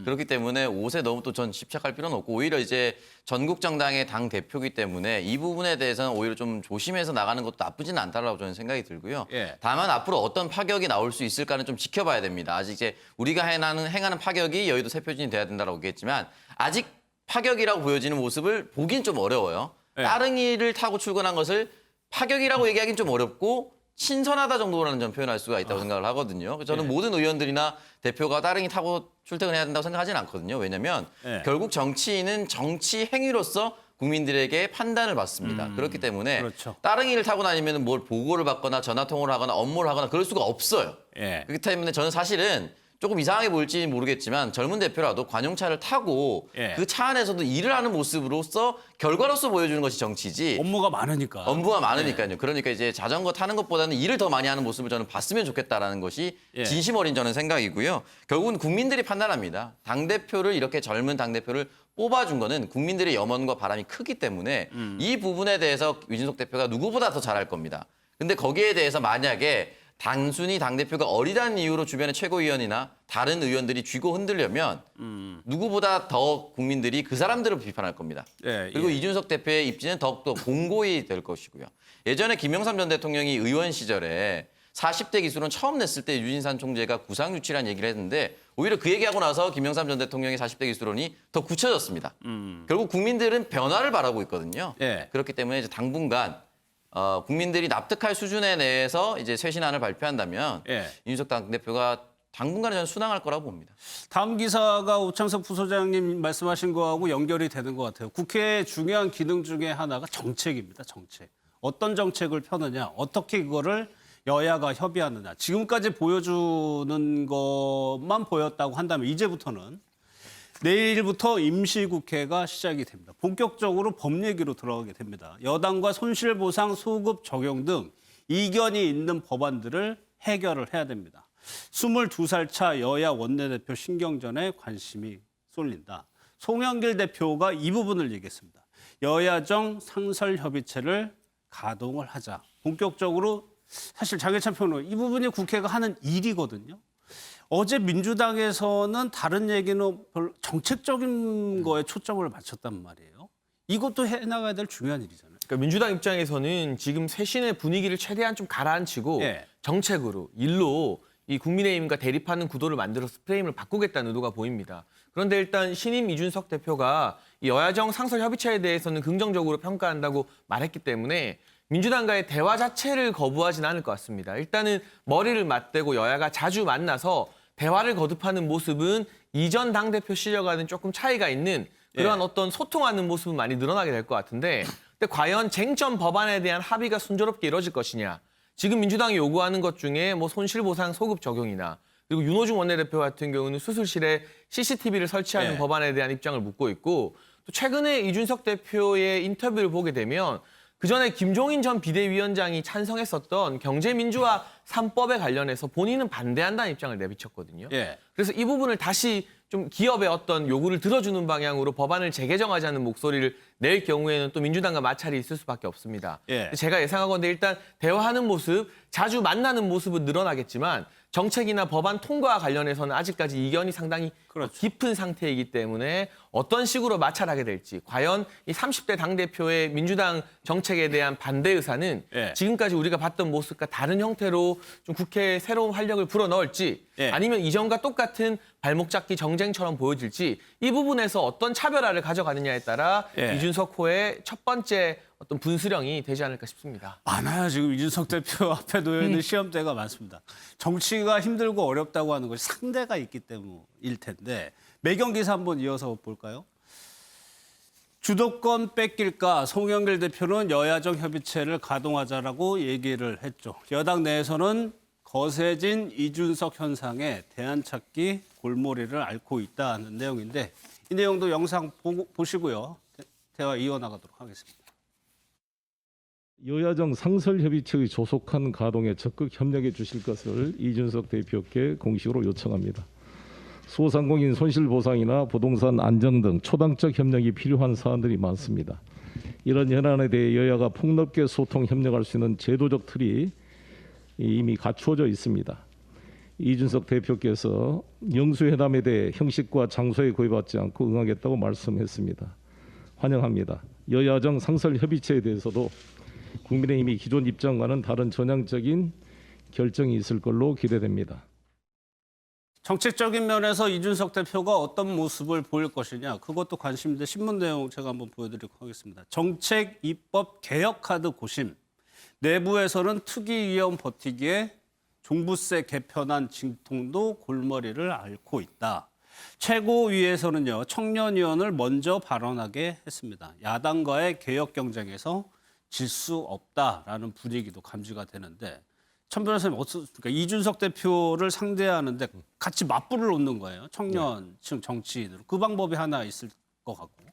그렇기 때문에 옷에 너무 또 전 집착할 필요는 없고 오히려 이제 전국 정당의 당 대표이기 때문에 이 부분에 대해서는 오히려 좀 조심해서 나가는 것도 나쁘지는 않다라고 저는 생각이 들고요. 예. 다만 앞으로 어떤 파격이 나올 수 있을까는 좀 지켜봐야 됩니다. 아직 이제 우리가 행하는 파격이 여의도 세표진이 돼야 된다라고 얘기했지만 아직 파격이라고 보여지는 모습을 보긴 좀 어려워요. 예. 따릉이를 타고 출근한 것을 파격이라고 얘기하기는 좀 어렵고 신선하다 정도라는 점 표현할 수가 있다고 생각을 하거든요. 그래서 저는 모든 의원들이나 대표가 따릉이 타고 출퇴근해야 된다고 생각하지는 않거든요. 왜냐하면 결국 정치인은 정치 행위로서 국민들에게 판단을 받습니다. 그렇기 때문에 그렇죠. 따릉이를 타고 다니면 뭘 보고를 받거나 전화 통화를 하거나 업무를 하거나 그럴 수가 없어요. 예. 그렇기 때문에 저는 사실은 조금 이상하게 보일지 모르겠지만 젊은 대표라도 관용차를 타고 예. 그 차 안에서도 일을 하는 모습으로서 결과로서 보여주는 것이 정치지 업무가 많으니까. 업무가 많으니까요. 그러니까 이제 자전거 타는 것보다는 일을 더 많이 하는 모습을 저는 봤으면 좋겠다라는 것이 예. 진심 어린 저는 생각이고요. 결국은 국민들이 판단합니다. 당대표를 이렇게 젊은 당대표를 뽑아준 거는 국민들의 염원과 바람이 크기 때문에 이 부분에 대해서 이준석 대표가 누구보다 더 잘할 겁니다. 근데 거기에 대해서 만약에 단순히 당대표가 어리다는 이유로 주변의 최고위원이나 다른 의원들이 쥐고 흔들려면 누구보다 더 국민들이 그 사람들을 비판할 겁니다. 예, 그리고 예. 이준석 대표의 입지는 더욱더 공고히 될 것이고요. 예전에 김영삼 전 대통령이 의원 시절에 40대 기술은 처음 냈을 때 유진산 총재가 구상유치라는 얘기를 했는데 오히려 그 얘기하고 나서 김영삼 전 대통령의 40대 기술론이 더 굳혀졌습니다. 결국 국민들은 변화를 바라고 있거든요. 예. 그렇기 때문에 이제 당분간 국민들이 납득할 수준에 내에서 이제 쇄신안을 발표한다면 예. 이준석 당대표가 당분간은 저는 순항할 거라고 봅니다. 다음 기사가 오창석 부소장님 말씀하신 거하고 연결이 되는 것 같아요. 국회의 중요한 기능 중에 하나가 정책입니다. 정책. 어떤 정책을 펴느냐, 어떻게 그거를 여야가 협의하느냐. 지금까지 보여주는 것만 보였다고 한다면 이제부터는 내일부터 임시국회가 시작이 됩니다. 본격적으로 법 얘기로 들어가게 됩니다. 여당과 손실보상 소급 적용 등 이견이 있는 법안들을 해결을 해야 됩니다. 22살 차 여야 원내대표 신경전에 관심이 쏠린다. 송영길 대표가 이 부분을 얘기했습니다. 여야정 상설협의체를 가동을 하자. 본격적으로 사실 장해찬 평론 이 부분이 국회가 하는 일이거든요. 어제 민주당에서는 다른 얘기는 별로 정책적인 거에 초점을 맞췄단 말이에요. 이것도 해나가야 될 중요한 일이잖아요. 그러니까 민주당 입장에서는 지금 쇄신의 분위기를 최대한 좀 가라앉히고 예. 정책으로 일로 이 국민의힘과 대립하는 구도를 만들어서 프레임을 바꾸겠다는 의도가 보입니다. 그런데 일단 신임 이준석 대표가 이 여야정 상설 협의체에 대해서는 긍정적으로 평가한다고 말했기 때문에 민주당과의 대화 자체를 거부하진 않을 것 같습니다. 일단은 머리를 맞대고 여야가 자주 만나서 대화를 거듭하는 모습은 이전 당대표 시절과는 조금 차이가 있는 그러한 어떤 소통하는 모습은 많이 늘어나게 될 것 같은데 근데 과연 쟁점 법안에 대한 합의가 순조롭게 이루어질 것이냐. 지금 민주당이 요구하는 것 중에 뭐 손실보상 소급 적용이나 그리고 윤호중 원내대표 같은 경우는 수술실에 CCTV를 설치하는 법안에 대한 입장을 묻고 있고 또 최근에 이준석 대표의 인터뷰를 보게 되면 그전에 김종인 전 비대위원장이 찬성했었던 경제민주화 3법에 관련해서 본인은 반대한다는 입장을 내비쳤거든요. 예. 그래서 이 부분을 다시 좀 기업의 어떤 요구를 들어주는 방향으로 법안을 재개정하자는 목소리를 낼 경우에는 또 민주당과 마찰이 있을 수밖에 없습니다. 예. 제가 예상하건대 일단 대화하는 모습, 자주 만나는 모습은 늘어나겠지만 정책이나 법안 통과와 관련해서는 아직까지 이견이 상당히 그렇죠. 깊은 상태이기 때문에 어떤 식으로 마찰하게 될지 과연 이 30대 당대표의 민주당 정책에 대한 반대 의사는 예. 지금까지 우리가 봤던 모습과 다른 형태로 좀 국회에 새로운 활력을 불어넣을지 예. 아니면 이전과 똑같은 발목 잡기 정쟁처럼 보여질지 이 부분에서 어떤 차별화를 가져가느냐에 따라 예. 이준석 호의 첫 번째 어떤 분수령이 되지 않을까 싶습니다. 많아요. 지금 이준석 대표 앞에 놓여 있는 시험대가 많습니다. 정치가 힘들고 어렵다고 하는 것이 상대가 있기 때문일 텐데 매경 기사 한번 이어서 볼까요? 주도권 뺏길까 송영길 대표는 여야정 협의체를 가동하자라고 얘기를 했죠. 여당 내에서는 거세진 이준석 현상에 대안 찾기 골머리를 앓고 있다는 내용인데 이 내용도 영상 보시고요. 대화 이어나가도록 하겠습니다. 여야정 상설협의체의 조속한 가동에 적극 협력해 주실 것을 이준석 대표께 공식으로 요청합니다. 소상공인 손실보상이나 부동산 안정 등 초당적 협력이 필요한 사안들이 많습니다. 이런 현안에 대해 여야가 폭넓게 소통 협력할 수 있는 제도적 틀이 이미 갖추어져 있습니다. 이준석 대표께서 영수회담에 대해 형식과 장소에 구애받지 않고 응하겠다고 말씀했습니다. 환영합니다. 여야정 상설협의체에 대해서도 국민의힘이 기존 입장과는 다른 전향적인 결정이 있을 걸로 기대됩니다. 정책적인 면에서 이준석 대표가 어떤 모습을 보일 것이냐 그것도 관심인데 신문 내용 제가 한번 보여드리도록 하겠습니다. 정책 입법 개혁 카드 고심. 내부에서는 특위위원 버티기에 종부세 개편안 진통도 골머리를 앓고 있다. 최고위에서는요 청년위원을 먼저 발언하게 했습니다. 야당과의 개혁 경쟁에서 질 수 없다라는 분위기도 감지가 되는데 천 변호사님 어떻습니까? 이준석 대표를 상대하는데 같이 맞불을 놓는 거예요. 청년층 정치인으로. 그 방법이 하나 있을 것 같고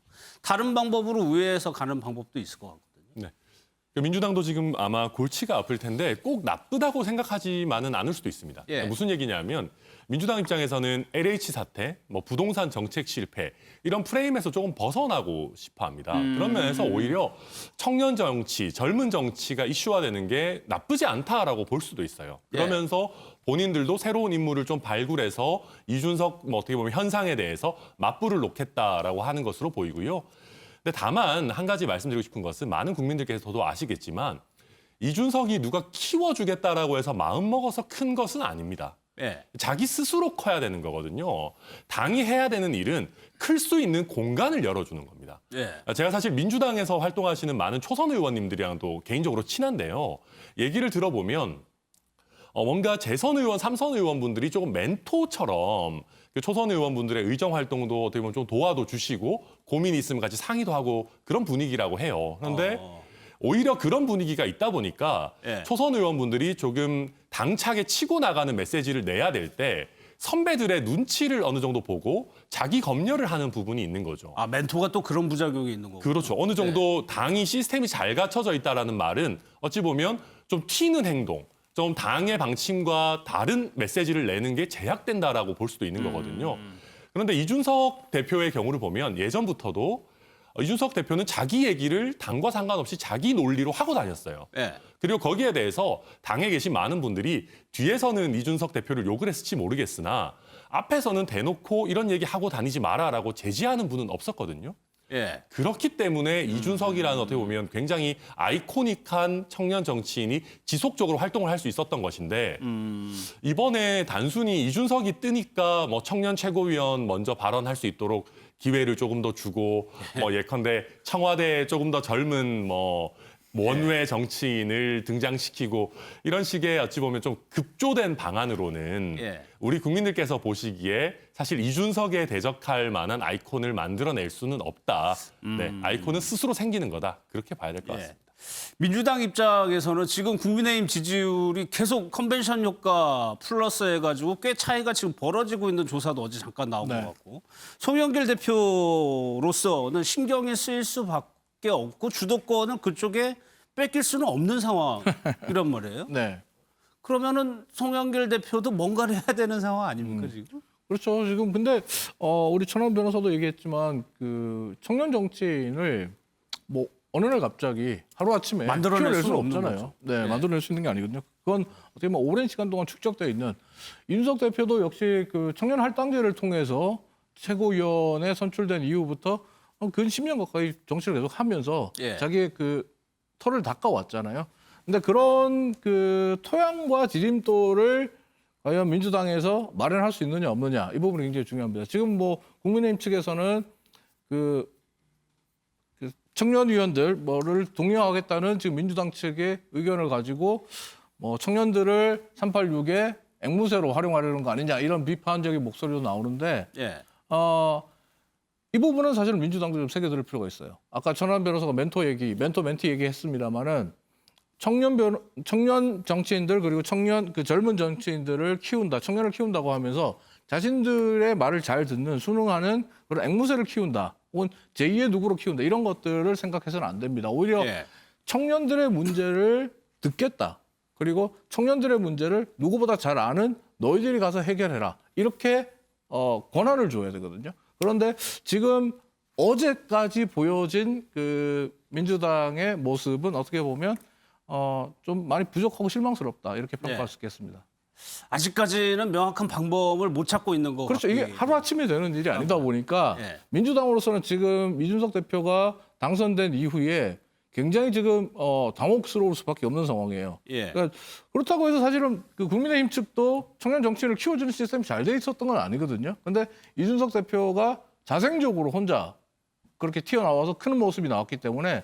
다른 방법으로 우회해서 가는 방법도 있을 것 같거든요. 네. 민주당도 지금 아마 골치가 아플 텐데 꼭 나쁘다고 생각하지만은 않을 수도 있습니다. 예. 무슨 얘기냐면 민주당 입장에서는 LH 사태, 뭐 부동산 정책 실패 이런 프레임에서 조금 벗어나고 싶어합니다. 그런 면에서 오히려 청년 정치, 젊은 정치가 이슈화되는 게 나쁘지 않다라고 볼 수도 있어요. 그러면서 본인들도 새로운 인물을 좀 발굴해서 이준석 뭐 어떻게 보면 현상에 대해서 맞불을 놓겠다라고 하는 것으로 보이고요. 근데 다만 한 가지 말씀드리고 싶은 것은 많은 국민들께서도 아시겠지만 이준석이 누가 키워주겠다라고 해서 마음먹어서 큰 것은 아닙니다. 예. 자기 스스로 커야 되는 거거든요. 당이 해야 되는 일은 클 수 있는 공간을 열어주는 겁니다. 예. 제가 사실 민주당에서 활동하시는 많은 초선 의원님들이랑도 개인적으로 친한데요. 얘기를 들어보면 뭔가 재선 의원, 삼선 의원분들이 조금 멘토처럼 그 초선 의원분들의 의정 활동도 어떻게 보면 좀 도와도 주시고 고민이 있으면 같이 상의도 하고 그런 분위기라고 해요. 그런데 오히려 그런 분위기가 있다 보니까 예. 초선 의원분들이 조금 당차게 치고 나가는 메시지를 내야 될 때 선배들의 눈치를 어느 정도 보고 자기 검열을 하는 부분이 있는 거죠. 아 멘토가 또 그런 부작용이 있는 거고. 그렇죠. 어느 정도 당이 시스템이 잘 갖춰져 있다라는 말은 어찌 보면 좀 튀는 행동, 좀 당의 방침과 다른 메시지를 내는 게 제약된다라고 볼 수도 있는 거거든요. 그런데 이준석 대표의 경우를 보면 예전부터도 이준석 대표는 자기 얘기를 당과 상관없이 자기 논리로 하고 다녔어요. 예. 그리고 거기에 대해서 당에 계신 많은 분들이 뒤에서는 이준석 대표를 욕을 했을지 모르겠으나 앞에서는 대놓고 이런 얘기 하고 다니지 마라라고 제지하는 분은 없었거든요. 예. 그렇기 때문에 이준석이라는 어떻게 보면 굉장히 아이코닉한 청년 정치인이 지속적으로 활동을 할 수 있었던 것인데 이번에 단순히 이준석이 뜨니까 뭐 청년 최고위원 먼저 발언할 수 있도록 기회를 조금 더 주고 뭐 예컨대 청와대에 조금 더 젊은 뭐 원외 정치인을 등장시키고 이런 식의 어찌 보면 좀 급조된 방안으로는 예. 우리 국민들께서 보시기에 사실 이준석에 대적할 만한 아이콘을 만들어낼 수는 없다. 네, 아이콘은 스스로 생기는 거다. 그렇게 봐야 될 것 같습니다. 민주당 입장에서는 지금 국민의힘 지지율이 계속 컨벤션 효과 플러스 해가지고 꽤 차이가 지금 벌어지고 있는 조사도 어제 잠깐 나온 것 같고 송영길 대표로서는 신경이 쓰일 수밖에 없고 주도권은 그쪽에 뺏길 수는 없는 상황이란 말이에요. 네. 그러면은 송영길 대표도 뭔가를 해야 되는 상황 아닙니까 지금? 그렇죠. 지금 근데 우리 천원 변호사도 얘기했지만 그 청년 정치인을 뭐 어느 날 갑자기 하루아침에 만들어낼 키워낼 수는 수는 없는 없잖아요. 거죠. 네, 만들어낼 수 있는 게 아니거든요. 그건 어떻게 보면 오랜 시간 동안 축적되어 있는 윤석 대표도 역시 그 청년 할당제를 통해서 최고위원에 선출된 이후부터 근 10년 가까이 정치를 계속 하면서 예. 자기의 그 털을 닦아왔잖아요. 근데 그런 그 토양과 지짐돌을 과연 민주당에서 마련할 수 있느냐 없느냐 이 부분이 굉장히 중요합니다. 지금 뭐 국민의힘 측에서는 그 청년위원들 뭐를 독려하겠다는 지금 민주당 측의 의견을 가지고 뭐 청년들을 386에 앵무새로 활용하려는 거 아니냐 이런 비판적인 목소리도 나오는데 예. 이 부분은 사실 민주당도 좀 새겨들 필요가 있어요. 아까 천안 변호사가 멘토 멘티 얘기했습니다만은 청년 정치인들 그리고 젊은 정치인들을 키운다, 청년을 키운다고 하면서 자신들의 말을 잘 듣는 순응하는 그런 앵무새를 키운다, 혹은 제2의 누구로 키운다 이런 것들을 생각해서는 안 됩니다. 오히려 예. 청년들의 문제를 듣겠다. 그리고 청년들의 문제를 누구보다 잘 아는 너희들이 가서 해결해라. 이렇게 권한을 줘야 되거든요. 그런데 지금 어제까지 보여진 그 민주당의 모습은 어떻게 보면 좀 많이 부족하고 실망스럽다. 이렇게 평가할 수 있겠습니다. 아직까지는 명확한 방법을 못 찾고 있는 거 그렇죠. 같고요. 이게 하루아침에 되는 일이 아니다 보니까 예. 민주당으로서는 지금 이준석 대표가 당선된 이후에 굉장히 지금 당혹스러울 수밖에 없는 상황이에요. 예. 그러니까 그렇다고 해서 사실은 그 국민의힘 측도 청년 정치인을 키워주는 시스템이 잘 돼 있었던 건 아니거든요. 근데 이준석 대표가 자생적으로 혼자 그렇게 튀어나와서 큰 모습이 나왔기 때문에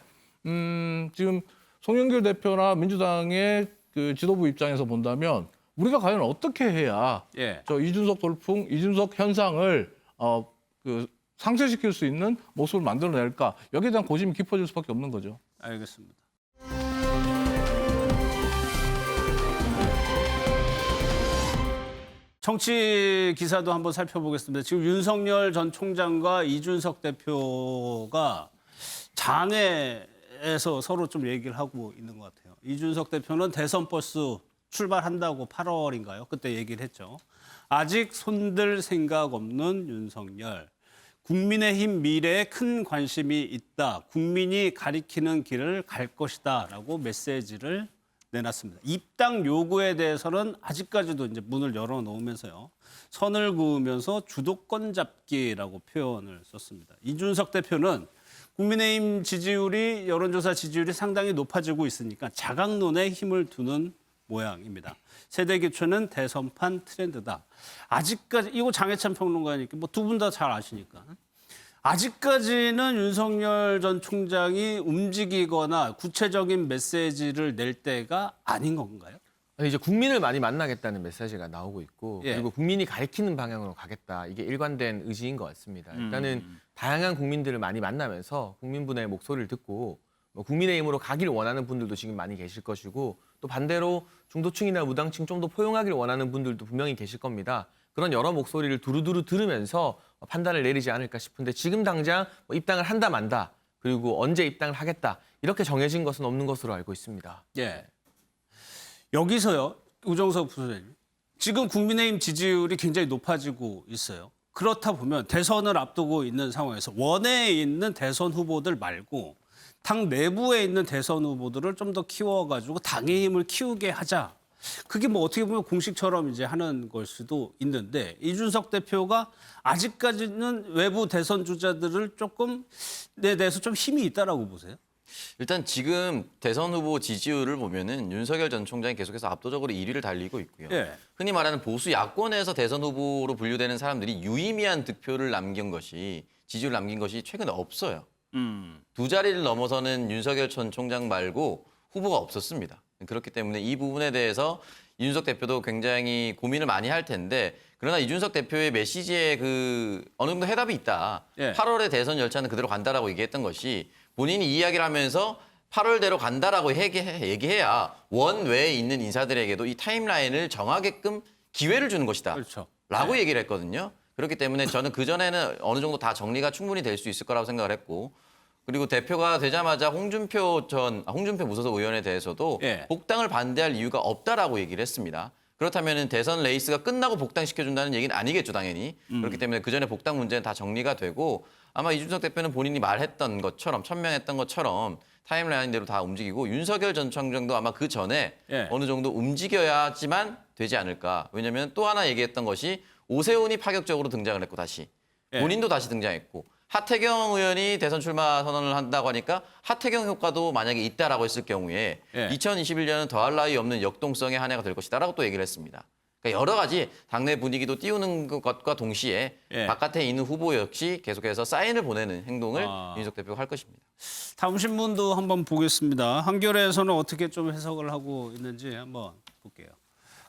지금 송영길 대표나 민주당의 그 지도부 입장에서 본다면 우리가 과연 어떻게 해야 예. 저 이준석 돌풍, 이준석 현상을 상쇄시킬 수 있는 모습을 만들어낼까? 여기에 대한 고심이 깊어질 수밖에 없는 거죠. 알겠습니다. 정치 기사도 한번 살펴보겠습니다. 지금 윤석열 전 총장과 이준석 대표가 장외에서 서로 좀 얘기를 하고 있는 것 같아요. 이준석 대표는 대선 버스 출발한다고 8월인가요? 그때 얘기를 했죠. 아직 손들 생각 없는 윤석열. 국민의힘 미래에 큰 관심이 있다. 국민이 가리키는 길을 갈 것이다. 라고 메시지를 내놨습니다. 입당 요구에 대해서는 아직까지도 이제 문을 열어놓으면서요. 선을 그으면서 주도권 잡기라고 표현을 썼습니다. 이준석 대표는 국민의힘 지지율이 여론조사 지지율이 상당히 높아지고 있으니까 자강론에 힘을 두는 모양입니다. 세대 교체는 대선판 트렌드다. 아직까지 이거 장해찬 평론가니까 뭐 두 분 다 잘 아시니까 아직까지는 윤석열 전 총장이 움직이거나 구체적인 메시지를 낼 때가 아닌 건가요? 이제 국민을 많이 만나겠다는 메시지가 나오고 있고 예. 그리고 국민이 가리키는 방향으로 가겠다. 이게 일관된 의지인 것 같습니다. 일단은 다양한 국민들을 많이 만나면서 국민분의 목소리를 듣고 뭐 국민의힘으로 가길 원하는 분들도 지금 많이 계실 것이고 또 반대로 중도층이나 무당층 좀 더 포용하길 원하는 분들도 분명히 계실 겁니다. 그런 여러 목소리를 두루두루 들으면서 판단을 내리지 않을까 싶은데 지금 당장 뭐 입당을 한다 만다 그리고 언제 입당을 하겠다 이렇게 정해진 것은 없는 것으로 알고 있습니다. 예. 여기서요, 우정석 부소장님. 지금 국민의힘 지지율이 굉장히 높아지고 있어요. 그렇다 보면 대선을 앞두고 있는 상황에서 원내에 있는 대선 후보들 말고 당 내부에 있는 대선 후보들을 좀 더 키워가지고 당의 힘을 키우게 하자. 그게 뭐 어떻게 보면 공식처럼 이제 하는 걸 수도 있는데 이준석 대표가 아직까지는 외부 대선 주자들을 조금 내 대해서 좀 힘이 있다라고 보세요? 일단 지금 대선 후보 지지율을 보면은 윤석열 전 총장이 계속해서 압도적으로 1위를 달리고 있고요. 예. 흔히 말하는 보수 야권에서 대선 후보로 분류되는 사람들이 유의미한 득표를 남긴 것이 지지율을 남긴 것이 최근에 없어요. 두 자리를 넘어서는 윤석열 전 총장 말고 후보가 없었습니다. 그렇기 때문에 이 부분에 대해서 이준석 대표도 굉장히 고민을 많이 할 텐데 그러나 이준석 대표의 메시지에 어느 정도 해답이 있다. 예. 8월의 대선 열차는 그대로 간다라고 얘기했던 것이 본인이 이야기를 하면서 8월대로 간다라고 얘기해야 원외에 있는 인사들에게도 이 타임라인을 정하게끔 기회를 주는 것이다. 그렇죠. 라고 얘기를 했거든요. 그렇기 때문에 저는 그전에는 어느 정도 다 정리가 충분히 될 수 있을 거라고 생각을 했고 그리고 대표가 되자마자 홍준표 무소속 의원에 대해서도 예. 복당을 반대할 이유가 없다라고 얘기를 했습니다. 그렇다면 대선 레이스가 끝나고 복당시켜준다는 얘기는 아니겠죠, 당연히. 그렇기 때문에 그전에 복당 문제는 다 정리가 되고 아마 이준석 대표는 본인이 말했던 것처럼 천명했던 것처럼 타임라인대로 다 움직이고 윤석열 전 총장도 아마 그 전에 예. 어느 정도 움직여야지만 되지 않을까. 왜냐하면 또 하나 얘기했던 것이 오세훈이 파격적으로 등장을 했고 다시. 예. 본인도 다시 등장했고 하태경 의원이 대선 출마 선언을 한다고 하니까 하태경 효과도 만약에 있다라고 했을 경우에 예. 2021년은 더할 나위 없는 역동성의 한 해가 될 것이다라고 또 얘기를 했습니다. 그러니까 여러 가지 당내 분위기도 띄우는 것과 동시에 예. 바깥에 있는 후보 역시 계속해서 사인을 보내는 행동을 아. 윤석열 대표가 할 것입니다. 다음 신문도 한번 보겠습니다. 한겨레에서는 어떻게 좀 해석을 하고 있는지 한번 볼게요.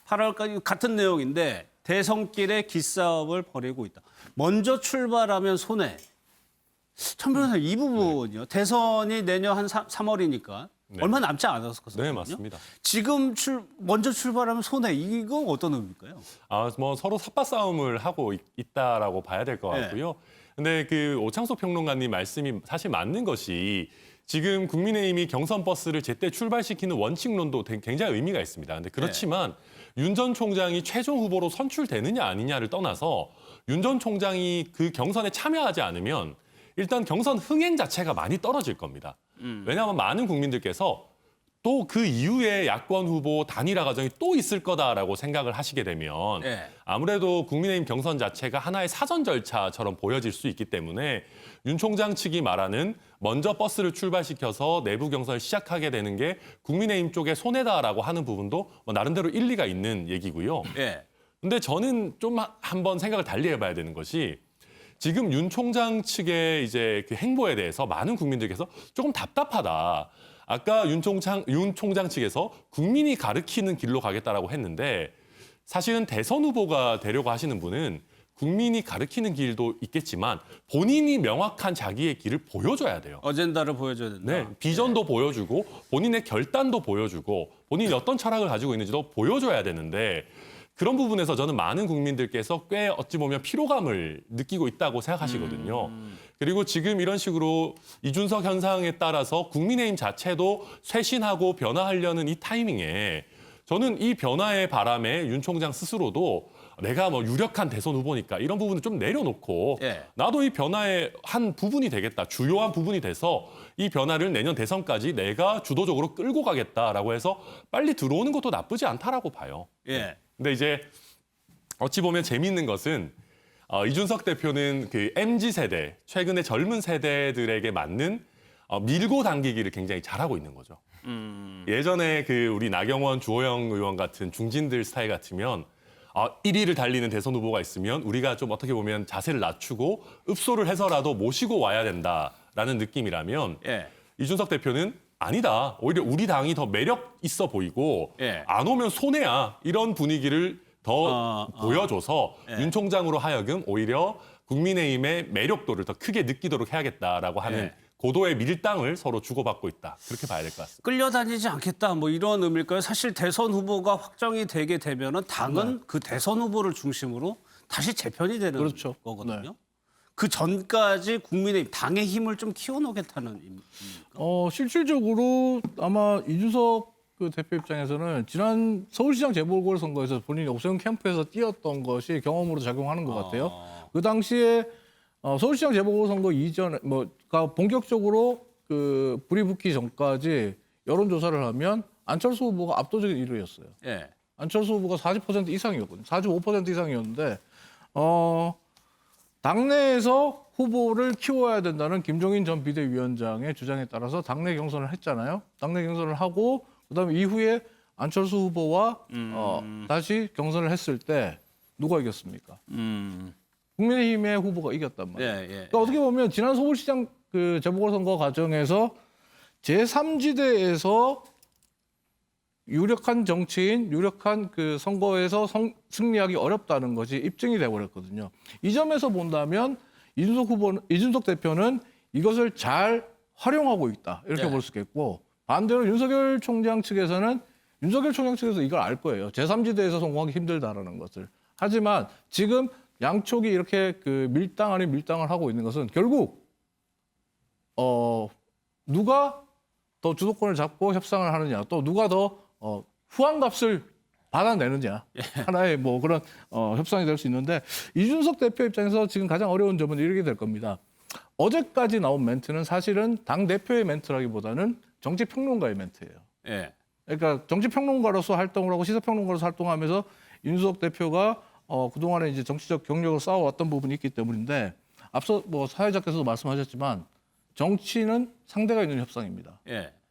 8월까지 같은 내용인데 대선길에 기싸움을 벌이고 있다. 먼저 출발하면 손해. 천 변호사님 이 부분이요. 대선이 내년 한 3월이니까 네. 얼마 남지 않았거든요. 네, 맞습니다. 지금 먼저 출발하면 손해. 이거 어떤 의미일까요? 뭐 서로 삿바 싸움을 하고 있다라고 봐야 될 것 같고요. 근데 그 오창석 평론가님 말씀이 사실 맞는 것이 지금 국민의힘이 경선 버스를 제때 출발시키는 원칙론도 굉장히 의미가 있습니다. 근데 그렇지만 윤 전 총장이 최종 후보로 선출되느냐 아니냐를 떠나서 윤 전 총장이 그 경선에 참여하지 않으면 일단 경선 흥행 자체가 많이 떨어질 겁니다. 왜냐하면 많은 국민들께서 또 그 이후에 야권 후보 단일화 과정이 또 있을 거다라고 생각을 하시게 되면 아무래도 국민의힘 경선 자체가 하나의 사전 절차처럼 보여질 수 있기 때문에 윤 총장 측이 말하는 먼저 버스를 출발시켜서 내부 경선을 시작하게 되는 게 국민의힘 쪽의 손해다라고 하는 부분도 나름대로 일리가 있는 얘기고요. 근데 저는 좀 한번 생각을 달리 해봐야 되는 것이 지금 윤 총장 측의 이제 그 행보에 대해서 많은 국민들께서 조금 답답하다. 아까 윤 총장 측에서 국민이 가르치는 길로 가겠다라고 했는데 사실은 대선 후보가 되려고 하시는 분은 국민이 가르치는 길도 있겠지만 본인이 명확한 자기의 길을 보여줘야 돼요. 어젠다를 보여줘야 된다. 네, 비전도 보여주고 본인의 결단도 보여주고 본인이 어떤 철학을 가지고 있는지도 보여줘야 되는데 그런 부분에서 저는 많은 국민들께서 꽤 어찌 보면 피로감을 느끼고 있다고 생각하시거든요. 그리고 지금 이런 식으로 이준석 현상에 따라서 국민의힘 자체도 쇄신하고 변화하려는 이 타이밍에 저는 이 변화의 바람에 윤 총장 스스로도 내가 뭐 유력한 대선 후보니까 이런 부분을 좀 내려놓고 나도 이 변화의 한 부분이 되겠다. 주요한 부분이 돼서 이 변화를 내년 대선까지 내가 주도적으로 끌고 가겠다라고 해서 빨리 들어오는 것도 나쁘지 않다라고 봐요. 근데 이제 어찌 보면 재미있는 것은 이준석 대표는 그 MZ세대, 최근에 젊은 세대들에게 맞는 밀고 당기기를 굉장히 잘하고 있는 거죠. 예전에 그 우리 나경원, 주호영 의원 같은 중진들 스타일 같으면 1위를 달리는 대선 후보가 있으면 우리가 좀 어떻게 보면 자세를 낮추고 읍소를 해서라도 모시고 와야 된다라는 느낌이라면 이준석 대표는 아니다. 오히려 우리 당이 더 매력 있어 보이고 안 오면 손해야. 이런 분위기를 더 보여줘서 윤 총장으로 하여금 오히려 국민의힘의 매력도를 더 크게 느끼도록 해야겠다라고 하는 고도의 밀당을 서로 주고받고 있다. 그렇게 봐야 될 것 같습니다. 끌려다니지 않겠다 뭐 이런 의미일까요? 사실 대선 후보가 확정이 되게 되면은 당은 그 대선 후보를 중심으로 다시 재편이 되는 거거든요. 그 전까지 국민의힘 당의 힘을 좀 키워놓겠다는 의미입니까? 실질적으로 아마 이준석 그 대표 입장에서는 지난 서울시장 재보궐선거에서 본인이 옥세훈 캠프에서 뛰었던 것이 경험으로 작용하는 것 같아요. 그 당시에 서울시장 재보궐선거 이전에 뭐가 본격적으로 그 불이 붙기 전까지 여론조사를 하면 안철수 후보가 압도적인 1위였어요. 안철수 후보가 40% 이상이었거든요. 45% 이상이었는데 당내에서 후보를 키워야 된다는 김종인 전 비대위원장의 주장에 따라서 당내 경선을 했잖아요. 당내 경선을 하고 그다음에 이후에 안철수 후보와 다시 경선을 했을 때 누가 이겼습니까? 국민의힘의 후보가 이겼단 말이에요. 그러니까 어떻게 보면 지난 서울시장 그 재보궐선거 과정에서 제3지대에서 유력한 정치인, 유력한 그 선거에서 승리하기 어렵다는 것이 입증이 돼버렸거든요. 이 점에서 본다면 이준석 대표는 이것을 잘 활용하고 있다 이렇게 볼 수 있겠고 반대로 윤석열 총장 측에서 이걸 알 거예요. 제3지대에서 성공하기 힘들다라는 것을. 하지만 지금 양쪽이 이렇게 그 밀당 아닌 밀당을 하고 있는 것은 결국 누가 더 주도권을 잡고 협상을 하느냐, 또 누가 더 후한값을 받아내느냐 하나의 뭐 그런 협상이 될 수 있는데 이준석 대표 입장에서 지금 가장 어려운 점은 이렇게 될 겁니다. 어제까지 나온 멘트는 사실은 당 대표의 멘트라기보다는 정치평론가의 멘트예요. 그러니까 정치평론가로서 활동을 하고 시사평론가로서 활동하면서 이준석 대표가 그동안에 이제 정치적 경력을 쌓아왔던 부분이 있기 때문인데 앞서 뭐 사회자께서도 말씀하셨지만 정치는 상대가 있는 협상입니다.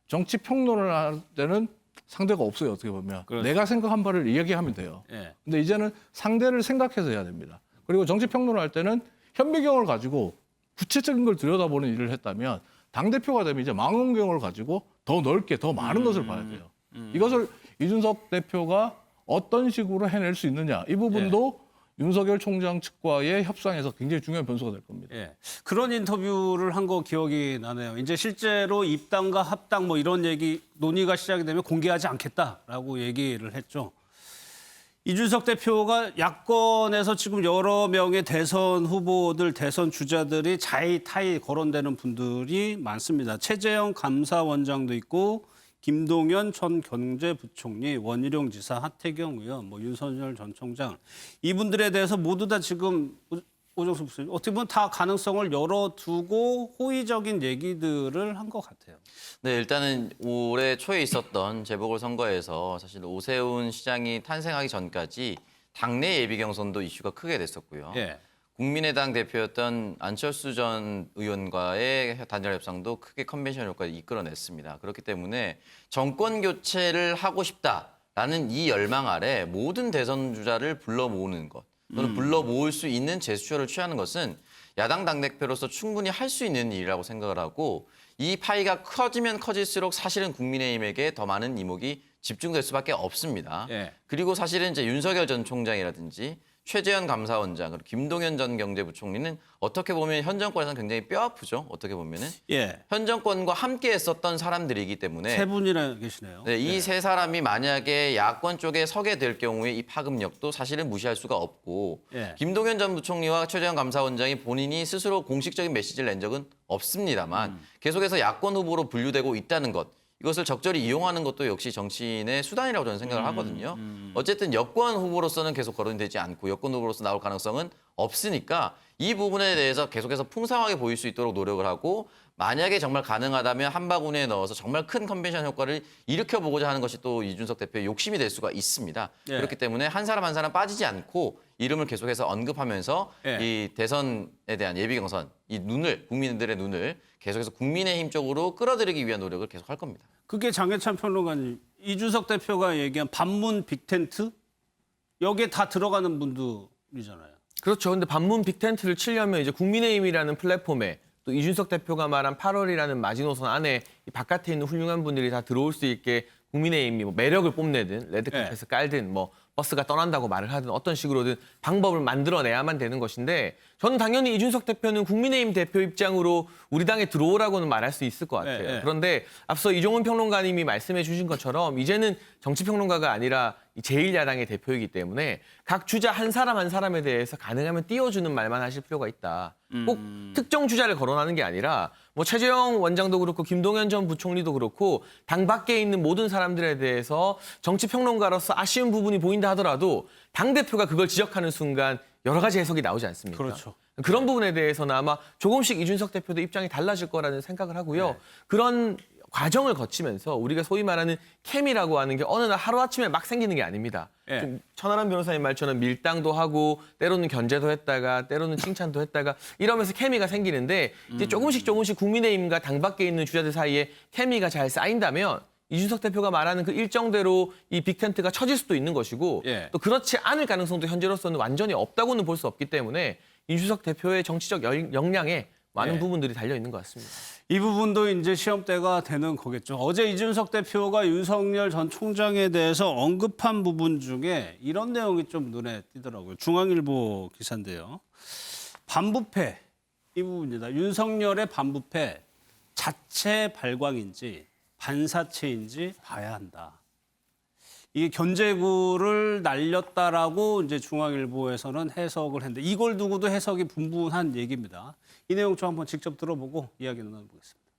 정치 평론을 할 때는 상대가 없어요. 어떻게 보면. 내가 생각한 바를 이야기하면 돼요. 근데 이제는 상대를 생각해서 해야 됩니다. 그리고 정치 평론을 할 때는 현미경을 가지고 구체적인 걸 들여다보는 일을 했다면 당대표가 되면 이제 망원경을 가지고 더 넓게 더 많은 것을 봐야 돼요. 이것을 이준석 대표가 어떤 식으로 해낼 수 있느냐. 이 부분도 윤석열 총장 측과의 협상에서 굉장히 중요한 변수가 될 겁니다. 예. 그런 인터뷰를 한 거 기억이 나네요. 이제 실제로 입당과 합당 뭐 이런 얘기 논의가 시작이 되면 공개하지 않겠다라고 얘기를 했죠. 이준석 대표가 야권에서 지금 여러 명의 대선 후보들, 대선 주자들이 자의타의 거론되는 분들이 많습니다. 최재형 감사원장도 있고 김동연 전 경제부총리, 원희룡 지사, 하태경 의원, 뭐 윤석열 전 총장 이분들에 대해서 모두 다 지금 오정수 부님 어떻게 보면 다 가능성을 열어두고 호의적인 얘기들을 한 것 같아요. 네, 일단은 올해 초에 있었던 재보궐선거에서 사실 오세훈 시장이 탄생하기 전까지 당내 예비 경선도 이슈가 크게 됐었고요. 예. 국민의당 대표였던 안철수 전 의원과의 단일 협상도 크게 컨벤션 효과를 이끌어냈습니다. 그렇기 때문에 정권 교체를 하고 싶다라는 이 열망 아래 모든 대선 주자를 불러 모으는 것 또는 불러 모을 수 있는 제스처를 취하는 것은 야당 당대표로서 충분히 할 수 있는 일이라고 생각을 하고 이 파이가 커지면 커질수록 사실은 국민의힘에게 더 많은 이목이 집중될 수밖에 없습니다. 예. 그리고 사실은 이제 윤석열 전 총장이라든지 최재현 감사원장 그리고 김동연 전 경제부총리는 어떻게 보면 현 정권에서는 굉장히 뼈아프죠. 어떻게 보면은 예. 현 정권과 함께 했었던 사람들이기 때문에 세 분이나 계시네요. 네, 이 세 사람이 만약에 야권 쪽에 서게 될 경우에 이 파급력도 사실은 무시할 수가 없고 예. 김동연 전 부총리와 최재형 감사원장이 본인이 스스로 공식적인 메시지를 낸 적은 없습니다만 계속해서 야권 후보로 분류되고 있다는 것 이것을 적절히 이용하는 것도 역시 정치인의 수단이라고 저는 생각을 하거든요. 어쨌든 여권 후보로서는 계속 거론이 되지 않고 여권 후보로서 나올 가능성은 없으니까 이 부분에 대해서 계속해서 풍성하게 보일 수 있도록 노력을 하고 만약에 정말 가능하다면 한 바구니에 넣어서 정말 큰 컨벤션 효과를 일으켜보고자 하는 것이 또 이준석 대표의 욕심이 될 수가 있습니다. 예. 그렇기 때문에 한 사람 한 사람 빠지지 않고 이름을 계속해서 언급하면서 예. 이 대선에 대한 예비 경선, 이 눈을 국민들의 눈을 계속해서 국민의힘 쪽으로 끌어들이기 위한 노력을 계속할 겁니다. 그게 장해찬 평론가님, 이준석 대표가 얘기한 반문 빅텐트? 여기에 다 들어가는 분들이잖아요. 그렇죠. 근데 반문 빅텐트를 치려면 이제 국민의힘이라는 플랫폼에 또 이준석 대표가 말한 8월이라는 마지노선 안에 이 바깥에 있는 훌륭한 분들이 다 들어올 수 있게 국민의힘이 뭐 매력을 뽐내든 레드카펫을 깔든 뭐 버스가 떠난다고 말을 하든 어떤 식으로든 방법을 만들어내야만 되는 것인데 저는 당연히 이준석 대표는 국민의힘 대표 입장으로 우리 당에 들어오라고는 말할 수 있을 것 같아요. 네. 그런데 앞서 이종훈 평론가님이 말씀해 주신 것처럼 이제는 정치평론가가 아니라 제1야당의 대표이기 때문에 각 주자 한 사람 한 사람에 대해서 가능하면 띄워주는 말만 하실 필요가 있다. 꼭 특정 주자를 거론하는 게 아니라 뭐 최재형 원장도 그렇고 김동연 전 부총리도 그렇고 당 밖에 있는 모든 사람들에 대해서 정치평론가로서 아쉬운 부분이 보인다 하더라도 당대표가 그걸 지적하는 순간 여러 가지 해석이 나오지 않습니까? 그렇죠. 그런 부분에 대해서는 아마 조금씩 이준석 대표도 입장이 달라질 거라는 생각을 하고요. 네. 그런 과정을 거치면서 우리가 소위 말하는 케미라고 하는 게 어느 날 하루아침에 막 생기는 게 아닙니다. 네. 좀 천하람 변호사님 말처럼 밀당도 하고 때로는 견제도 했다가 때로는 칭찬도 했다가 이러면서 케미가 생기는데 이제 조금씩 국민의힘과 당 밖에 있는 주자들 사이에 케미가 잘 쌓인다면 이준석 대표가 말하는 그 일정대로 이 빅텐트가 쳐질 수도 있는 것이고 예. 또 그렇지 않을 가능성도 현재로서는 완전히 없다고는 볼 수 없기 때문에 이준석 대표의 정치적 역량에 많은 예. 부분들이 달려 있는 것 같습니다. 이 부분도 이제 시험대가 되는 거겠죠. 어제 이준석 대표가 윤석열 전 총장에 대해서 언급한 부분 중에 이런 내용이 좀 눈에 띄더라고요. 중앙일보 기사인데요. 반부패 이 부분입니다. 윤석열의 반부패 자체 발광인지 반사체인지 봐야 한다. 이게 견제구를 날렸다라고 이제 중앙일보에서는 해석을 했는데 이걸 두고도 해석이 분분한 얘기입니다. 이 내용 좀 한번 직접 들어보고 이야기 나눠보겠습니다.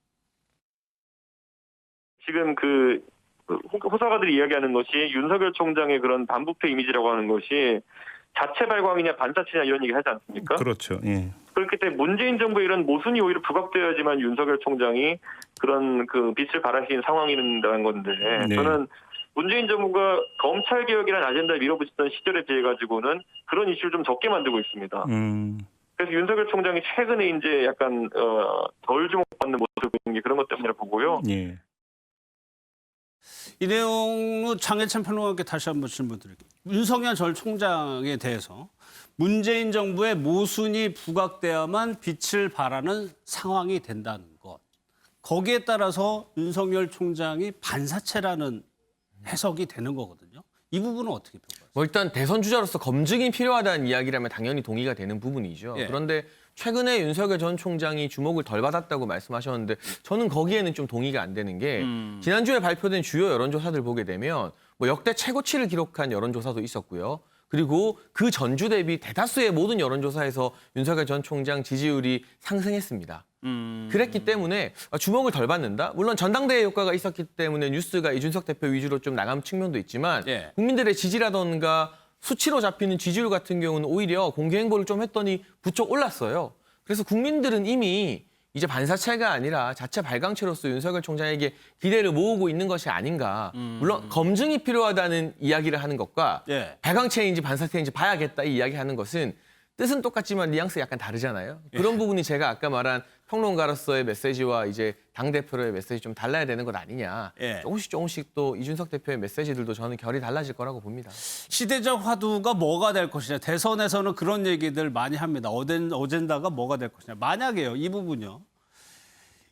지금 그 호사가들이 이야기하는 것이 윤석열 총장의 그런 반부패 이미지라고 하는 것이 자체 발광이냐 반사체냐 이런 얘기 하지 않습니까? 그렇죠. 예. 그렇기 때문에 문재인 정부의 이런 모순이 오히려 부각되어야지만 윤석열 총장이 그런 그 빛을 발할 수 있는 상황이라는 건데 네. 저는 문재인 정부가 검찰 개혁이라는 아젠다를 밀어붙이던 시절에 비해 가지고는 그런 이슈를 좀 적게 만들고 있습니다. 그래서 윤석열 총장이 최근에 이제 약간 덜 주목받는 모습을 보이는 게 그런 것 때문이라 보고요. 예. 이 내용은 장해찬 평론가께 다시 한번 질문 드릴게요. 윤석열 전 총장에 대해서 문재인 정부의 모순이 부각돼야만 빛을 발하는 상황이 된다는 것. 거기에 따라서 윤석열 총장이 반사체라는 해석이 되는 거거든요. 이 부분은 어떻게 평가하세요? 뭐 일단 대선 주자로서 검증이 필요하다는 이야기라면 당연히 동의가 되는 부분이죠. 예. 그런데 최근에 윤석열 전 총장이 주목을 덜 받았다고 말씀하셨는데 저는 거기에는 좀 동의가 안 되는 게 지난주에 발표된 주요 여론조사들 보게 되면 뭐 역대 최고치를 기록한 여론조사도 있었고요. 그리고 그 전주 대비 대다수의 모든 여론조사에서 윤석열 전 총장 지지율이 상승했습니다. 그랬기 때문에 주목을 덜 받는다. 물론 전당대회 효과가 있었기 때문에 뉴스가 이준석 대표 위주로 좀 나간 측면도 있지만 예. 국민들의 지지라던가 수치로 잡히는 지지율 같은 경우는 오히려 공개 행보를 좀 했더니 부쩍 올랐어요. 그래서 국민들은 이미 이제 반사체가 아니라 자체 발광체로서 윤석열 총장에게 기대를 모으고 있는 것이 아닌가. 물론 검증이 필요하다는 이야기를 하는 것과 예. 발광체인지 반사체인지 봐야겠다 이 이야기하는 것은 뜻은 똑같지만 뉘앙스가 약간 다르잖아요. 그런 부분이 제가 아까 말한 평론가로서의 메시지와 이제 당대표로의 메시지 좀 달라야 되는 것 아니냐. 예. 조금씩 또 이준석 대표의 메시지들도 저는 결이 달라질 거라고 봅니다. 시대적 화두가 뭐가 될 것이냐. 대선에서는 그런 얘기들 많이 합니다. 어젠다가 뭐가 될 것이냐. 만약에요. 이 부분요.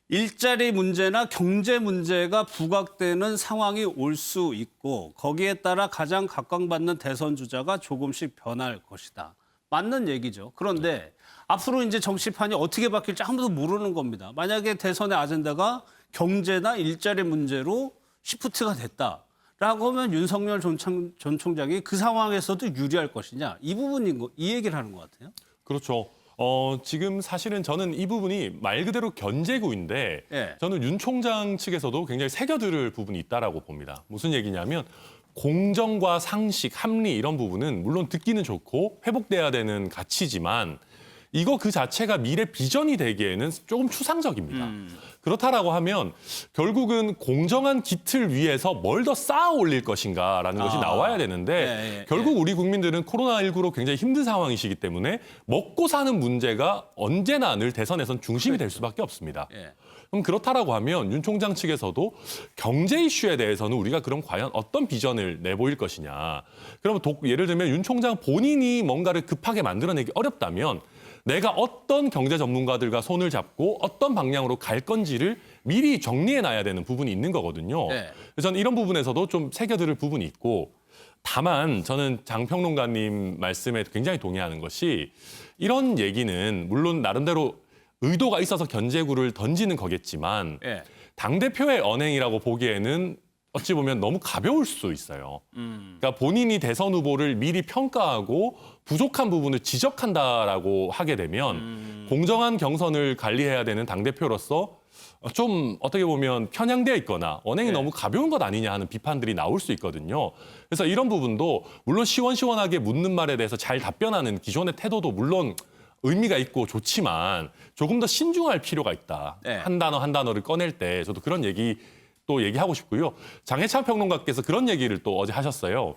일자리 문제나 경제 문제가 부각되는 상황이 올 수 있고 거기에 따라 가장 각광받는 대선 주자가 조금씩 변할 것이다. 맞는 얘기죠. 그런데 앞으로 이제 정치판이 어떻게 바뀔지 아무도 모르는 겁니다. 만약에 대선의 아젠다가 경제나 일자리 문제로 시프트가 됐다라고 하면 윤석열 전 총장이 그 상황에서도 유리할 것이냐. 이 부분인 거, 이 얘기를 하는 것 같아요. 그렇죠. 지금 사실은 저는 이 부분이 말 그대로 견제구인데 예. 저는 윤 총장 측에서도 굉장히 새겨들을 부분이 있다라고 봅니다. 무슨 얘기냐면 공정과 상식, 합리 이런 부분은 물론 듣기는 좋고 회복돼야 되는 가치지만 이거 그 자체가 미래 비전이 되기에는 조금 추상적입니다. 그렇다라고 하면 결국은 공정한 기틀 위에서 뭘 더 쌓아 올릴 것인가라는 것이 나와야 되는데 결국 우리 국민들은 코로나19로 굉장히 힘든 상황이시기 때문에 먹고 사는 문제가 언제나 늘 대선에선 중심이 될 수밖에 없습니다. 그럼 그렇다라고 하면 윤 총장 측에서도 경제 이슈에 대해서는 우리가 그럼 과연 어떤 비전을 내보일 것이냐. 그러면 예를 들면 윤 총장 본인이 뭔가를 급하게 만들어내기 어렵다면 내가 어떤 경제 전문가들과 손을 잡고 어떤 방향으로 갈 건지를 미리 정리해놔야 되는 부분이 있는 거거든요. 네. 그래서 저는 이런 부분에서도 좀 새겨들을 부분이 있고 다만 저는 장 평론가님 말씀에 굉장히 동의하는 것이 이런 얘기는 물론 나름대로 의도가 있어서 견제구를 던지는 거겠지만 예. 당대표의 언행이라고 보기에는 어찌 보면 너무 가벼울 수 있어요. 그러니까 본인이 대선 후보를 미리 평가하고 부족한 부분을 지적한다라고 하게 되면 공정한 경선을 관리해야 되는 당대표로서 좀 어떻게 보면 편향되어 있거나 언행이 너무 가벼운 것 아니냐 하는 비판들이 나올 수 있거든요. 그래서 이런 부분도 물론 시원시원하게 묻는 말에 대해서 잘 답변하는 기존의 태도도 물론 의미가 있고 좋지만 조금 더 신중할 필요가 있다. 네. 한 단어 한 단어를 꺼낼 때 저도 그런 얘기 또 얘기하고 싶고요. 장해찬 평론가께서 그런 얘기를 또 어제 하셨어요.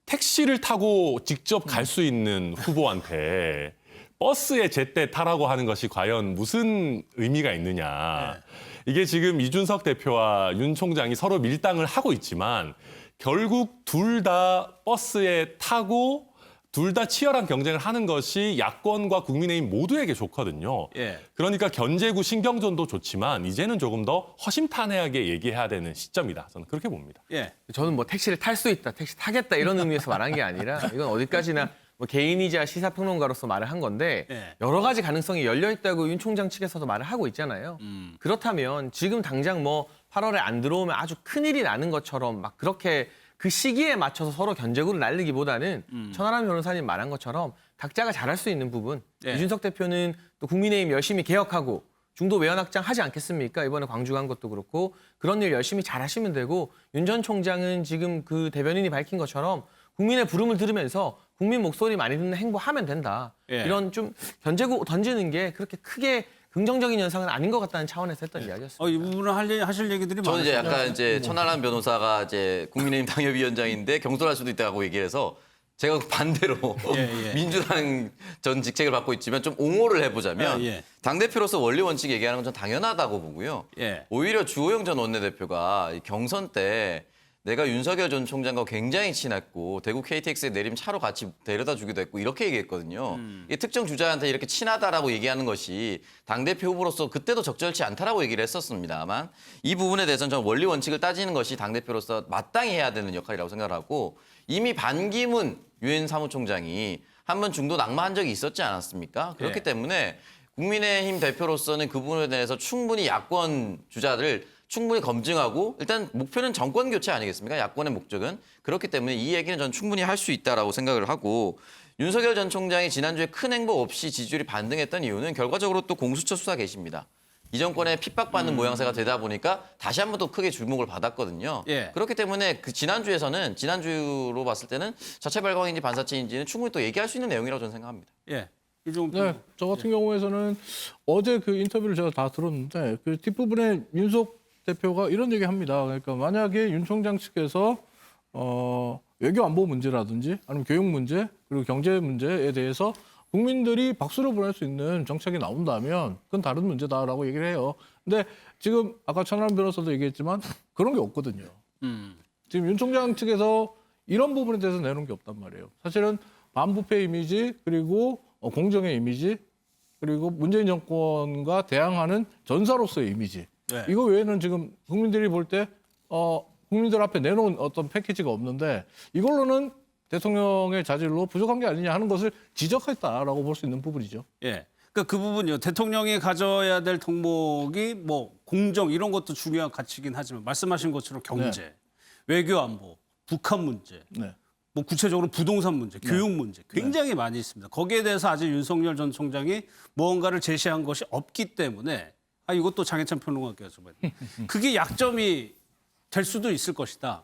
택시를 타고 직접 갈 수 있는 후보한테 버스에 제때 타라고 하는 것이 과연 무슨 의미가 있느냐. 이게 지금 이준석 대표와 윤 총장이 서로 밀당을 하고 있지만 결국 둘 다 버스에 타고 둘 다 치열한 경쟁을 하는 것이 야권과 국민의힘 모두에게 좋거든요. 예. 그러니까 견제구 신경전도 좋지만 이제는 조금 더 허심탄회하게 얘기해야 되는 시점이다. 저는 그렇게 봅니다. 예. 저는 뭐 택시를 탈 수 있다, 택시 타겠다 이런 의미에서 말한 게 아니라 이건 어디까지나 뭐 개인이자 시사평론가로서 말을 한 건데 예. 여러 가지 가능성이 열려 있다고 윤 총장 측에서도 말을 하고 있잖아요. 그렇다면 지금 당장 뭐 8월에 안 들어오면 아주 큰일이 나는 것처럼 막 그렇게 그 시기에 맞춰서 서로 견제구를 날리기보다는 천하람 변호사님 말한 것처럼 각자가 잘할 수 있는 부분 예. 이준석 대표는 또 국민의힘 열심히 개혁하고 중도 외연 확장 하지 않겠습니까? 이번에 광주 간 것도 그렇고 그런 일 열심히 잘하시면 되고 윤 전 총장은 지금 그 대변인이 밝힌 것처럼 국민의 부름을 들으면서 국민 목소리 많이 듣는 행보하면 된다. 예. 이런 좀 견제구 던지는 게 그렇게 크게 긍정적인 현상은 아닌 것 같다는 차원에서 했던 이야기였습니다. 이 부분은 하실 얘기들이 저는 이제 많으시죠? 약간 이제 천하람 변호사가 이제 국민의힘 당협위원장인데 경솔할 수도 있다고 얘기를 해서 제가 반대로 예. 민주당 전 직책을 받고 있지만 좀 옹호를 해보자면 예. 당대표로서 원리 원칙 얘기하는 건 전 당연하다고 보고요. 예. 오히려 주호영 전 원내대표가 이 경선 때 내가 윤석열 전 총장과 굉장히 친했고 대구 KTX에 내리면 차로 같이 데려다 주기도 했고 이렇게 얘기했거든요. 이게 특정 주자한테 이렇게 친하다라고 얘기하는 것이 당대표 후보로서 그때도 적절치 않다라고 얘기를 했었습니다만 이 부분에 대해서는 저는 원리 원칙을 따지는 것이 당대표로서 마땅히 해야 되는 역할이라고 생각을 하고 이미 반기문 유엔 사무총장이 한번 중도 낙마한 적이 있었지 않았습니까? 그렇기 때문에 국민의힘 대표로서는 그 부분에 대해서 충분히 야권 주자들 충분히 검증하고 일단 목표는 정권 교체 아니겠습니까? 야권의 목적은. 그렇기 때문에 이 얘기는 저는 충분히 할 수 있다라고 생각을 하고 윤석열 전 총장이 지난주에 큰 행보 없이 지지율이 반등했던 이유는 결과적으로 또 공수처 수사 개시입니다. 이 정권에 핍박받는 모양새가 되다 보니까 다시 한번 또 크게 주목을 받았거든요. 예. 그렇기 때문에 그 지난주로 봤을 때는 자체 발광인지 반사체인지는 충분히 또 얘기할 수 있는 내용이라고 저는 생각합니다. 예. 이종훈 네, 저 같은 경우에는 어제 그 인터뷰를 제가 다 들었는데 그 뒷부분에 윤석 대표가 이런 얘기합니다. 그러니까 만약에 윤 총장 측에서 외교 안보 문제라든지 아니면 교육 문제 그리고 경제 문제에 대해서 국민들이 박수를 보낼 수 있는 정책이 나온다면 그건 다른 문제다라고 얘기를 해요. 근데 지금 아까 천하람 변호사도 얘기했지만 그런 게 없거든요. 지금 윤 총장 측에서 이런 부분에 대해서 내놓은 게 없단 말이에요. 사실은 반부패 이미지 그리고 공정의 이미지 그리고 문재인 정권과 대항하는 전사로서의 이미지. 네. 이거 외에는 지금 국민들이 볼 때 국민들 앞에 내놓은 어떤 패키지가 없는데 이걸로는 대통령의 자질로 부족한 게 아니냐 하는 것을 지적했다라고 볼 수 있는 부분이죠. 예. 그러니까 그 부분이요. 대통령이 가져야 될 덕목이 뭐 공정 이런 것도 중요한 가치긴 하지만 말씀하신 것처럼 경제, 외교 안보, 북한 문제, 네. 뭐 구체적으로 부동산 문제, 교육 문제 굉장히 많이 있습니다. 거기에 대해서 아직 윤석열 전 총장이 무언가를 제시한 것이 없기 때문에 이것도 장해찬 평론가께서 여쭤봐요. 그게 약점이 될 수도 있을 것이다.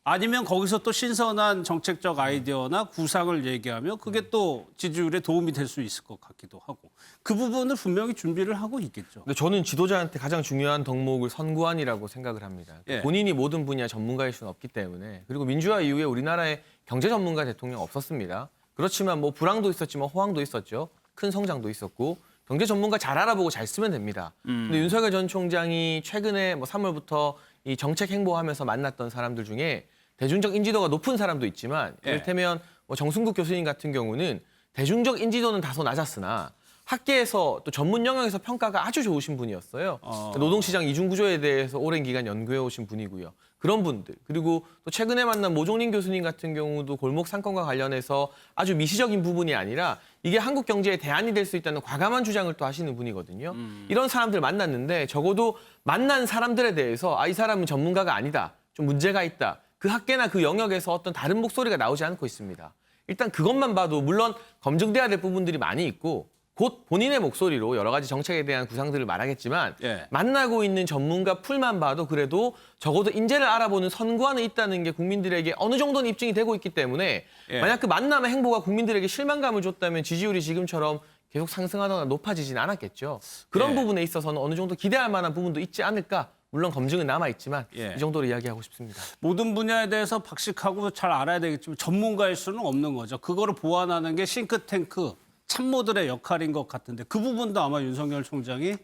아니면 거기서 또 신선한 정책적 아이디어나 구상을 얘기하면 그게 또 지지율에 도움이 될 수 있을 것 같기도 하고 그 부분을 분명히 준비를 하고 있겠죠. 근데 저는 지도자한테 가장 중요한 덕목을 선구안이라고 생각을 합니다. 예. 본인이 모든 분야 전문가일 수는 없기 때문에 그리고 민주화 이후에 우리나라에 경제 전문가 대통령 없었습니다. 그렇지만 뭐 불황도 있었지만 호황도 있었죠. 큰 성장도 있었고 경제 전문가 잘 알아보고 잘 쓰면 됩니다. 근데 윤석열 전 총장이 최근에 뭐 3월부터 이 정책 행보하면서 만났던 사람들 중에 대중적 인지도가 높은 사람도 있지만 이를테면 뭐 정승국 교수님 같은 경우는 대중적 인지도는 다소 낮았으나 학계에서 또 전문 영역에서 평가가 아주 좋으신 분이었어요. 노동시장 이중구조에 대해서 오랜 기간 연구해 오신 분이고요. 그런 분들 그리고 또 최근에 만난 모종린 교수님 같은 경우도 골목 상권과 관련해서 아주 미시적인 부분이 아니라 이게 한국 경제의 대안이 될 수 있다는 과감한 주장을 또 하시는 분이거든요. 이런 사람들 만났는데 적어도 만난 사람들에 대해서 이 사람은 전문가가 아니다. 좀 문제가 있다. 그 학계나 그 영역에서 어떤 다른 목소리가 나오지 않고 있습니다. 일단 그것만 봐도 물론 검증돼야 될 부분들이 많이 있고 곧 본인의 목소리로 여러 가지 정책에 대한 구상들을 말하겠지만 만나고 있는 전문가 풀만 봐도 그래도 적어도 인재를 알아보는 선구안에 있다는 게 국민들에게 어느 정도는 입증이 되고 있기 때문에 만약 그 만남의 행보가 국민들에게 실망감을 줬다면 지지율이 지금처럼 계속 상승하거나 높아지진 않았겠죠. 그런 부분에 있어서는 어느 정도 기대할 만한 부분도 있지 않을까. 물론 검증은 남아있지만 이 정도로 이야기하고 싶습니다. 모든 분야에 대해서 박식하고 잘 알아야 되겠지만 전문가일 수는 없는 거죠. 그거를 보완하는 게 싱크탱크, 참모들의 역할인 것 같은데 그 부분도 아마 윤석열 총장이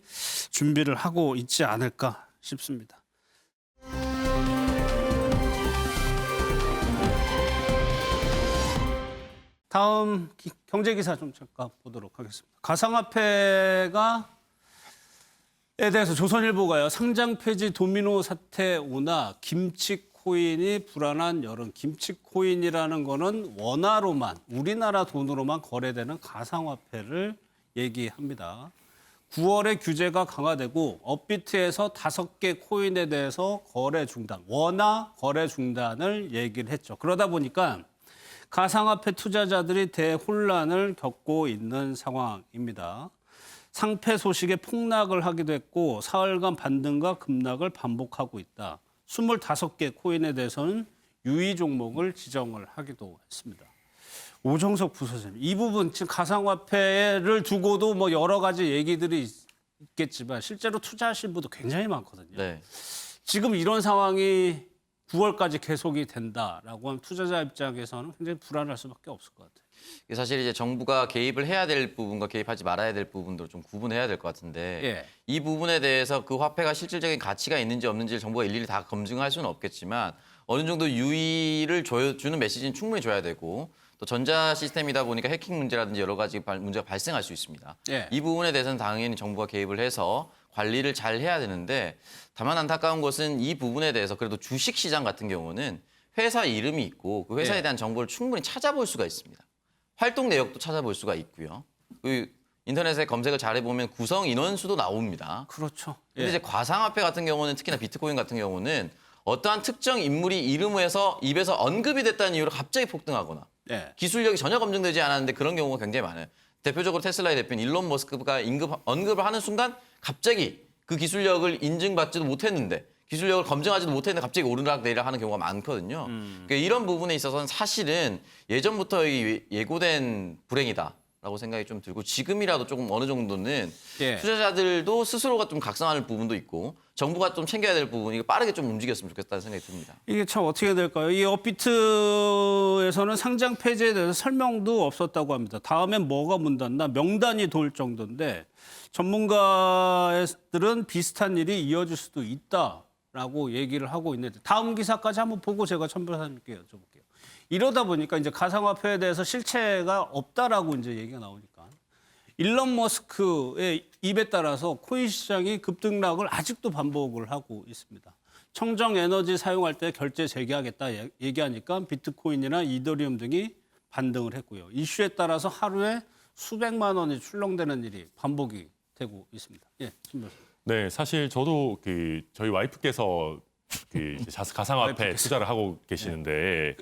준비를 하고 있지 않을까 싶습니다. 다음 경제기사 좀 잠깐 보도록 하겠습니다. 가상화폐가 에 대해서 조선일보가요. 상장 폐지 도미노 사태 오나 김치코인이 불안한 여론. 김치코인이라는 거는 원화로만 우리나라 돈으로만 거래되는 가상화폐를 얘기합니다. 9월에 규제가 강화되고 업비트에서 5개 코인에 대해서 거래 중단, 원화 거래 중단을 얘기를 했죠. 그러다 보니까 가상화폐 투자자들이 대혼란을 겪고 있는 상황입니다. 상패 소식에 폭락을 하기도 했고 사흘간 반등과 급락을 반복하고 있다. 25개 코인에 대해서는 유의 종목을 지정을 하기도 했습니다. 오정석 부소장님, 이 부분 지금 가상화폐를 두고도 뭐 여러 가지 얘기들이 있겠지만 실제로 투자하신 분도 굉장히 많거든요. 네. 지금 이런 상황이 9월까지 계속이 된다라고 하면 투자자 입장에서는 굉장히 불안할 수밖에 없을 것 같아요. 사실 이제 정부가 개입을 해야 될 부분과 개입하지 말아야 될 부분도 좀 구분해야 될 것 같은데 이 부분에 대해서 그 화폐가 실질적인 가치가 있는지 없는지를 정부가 일일이 다 검증할 수는 없겠지만 어느 정도 유의를 주는 메시지는 충분히 줘야 되고 또 전자 시스템이다 보니까 해킹 문제라든지 여러 가지 문제가 발생할 수 있습니다. 예. 이 부분에 대해서는 당연히 정부가 개입을 해서 관리를 잘 해야 되는데 다만 안타까운 것은 이 부분에 대해서 그래도 주식시장 같은 경우는 회사 이름이 있고 그 회사에 예. 대한 정보를 충분히 찾아볼 수가 있습니다. 활동 내역도 찾아볼 수가 있고요. 그 인터넷에 검색을 잘해보면 구성 인원수도 나옵니다. 그렇죠. 근데 예. 이제 가상화폐 같은 경우는 특히나 비트코인 같은 경우는 어떠한 특정 인물이 이름에서 입에서 언급이 됐다는 이유로 갑자기 폭등하거나 예. 기술력이 전혀 검증되지 않았는데 그런 경우가 굉장히 많아요. 대표적으로 테슬라의 대표인 일론 머스크가 언급을 하는 순간 갑자기 그 기술력을 인증받지도 못했는데 기술력을 검증하지도 못했는데 갑자기 오르락내리락 하는 경우가 많거든요. 그러니까 이런 부분에 있어서는 사실은 예전부터 예고된 불행이다라고 생각이 좀 들고 지금이라도 조금 어느 정도는 예. 투자자들도 스스로가 좀 각성할 부분도 있고 정부가 좀 챙겨야 될 부분 이거 빠르게 좀 움직였으면 좋겠다는 생각이 듭니다. 이게 참 어떻게 될까요? 이 업비트에서는 상장 폐지에 대해서 설명도 없었다고 합니다. 다음엔 뭐가 문닫나 명단이 돌 정도인데 전문가들은 비슷한 일이 이어질 수도 있다라고 얘기를 하고 있는데 다음 기사까지 한번 보고 제가 천 변호사님께 여쭤볼게요. 이러다 보니까 이제 가상화폐에 대해서 실체가 없다라고 이제 얘기가 나오니까 일론 머스크의 입에 따라서 코인 시장이 급등락을 아직도 반복을 하고 있습니다. 청정 에너지 사용할 때 결제 재개하겠다 얘기하니까 비트코인이나 이더리움 등이 반등을 했고요. 이슈에 따라서 하루에 수백만 원이 출렁대는 일이 반복이 되고 있습니다. 예, 신 변호사. 네, 사실 저도 저희 와이프께서 가상화폐 투자를 하고 계시는데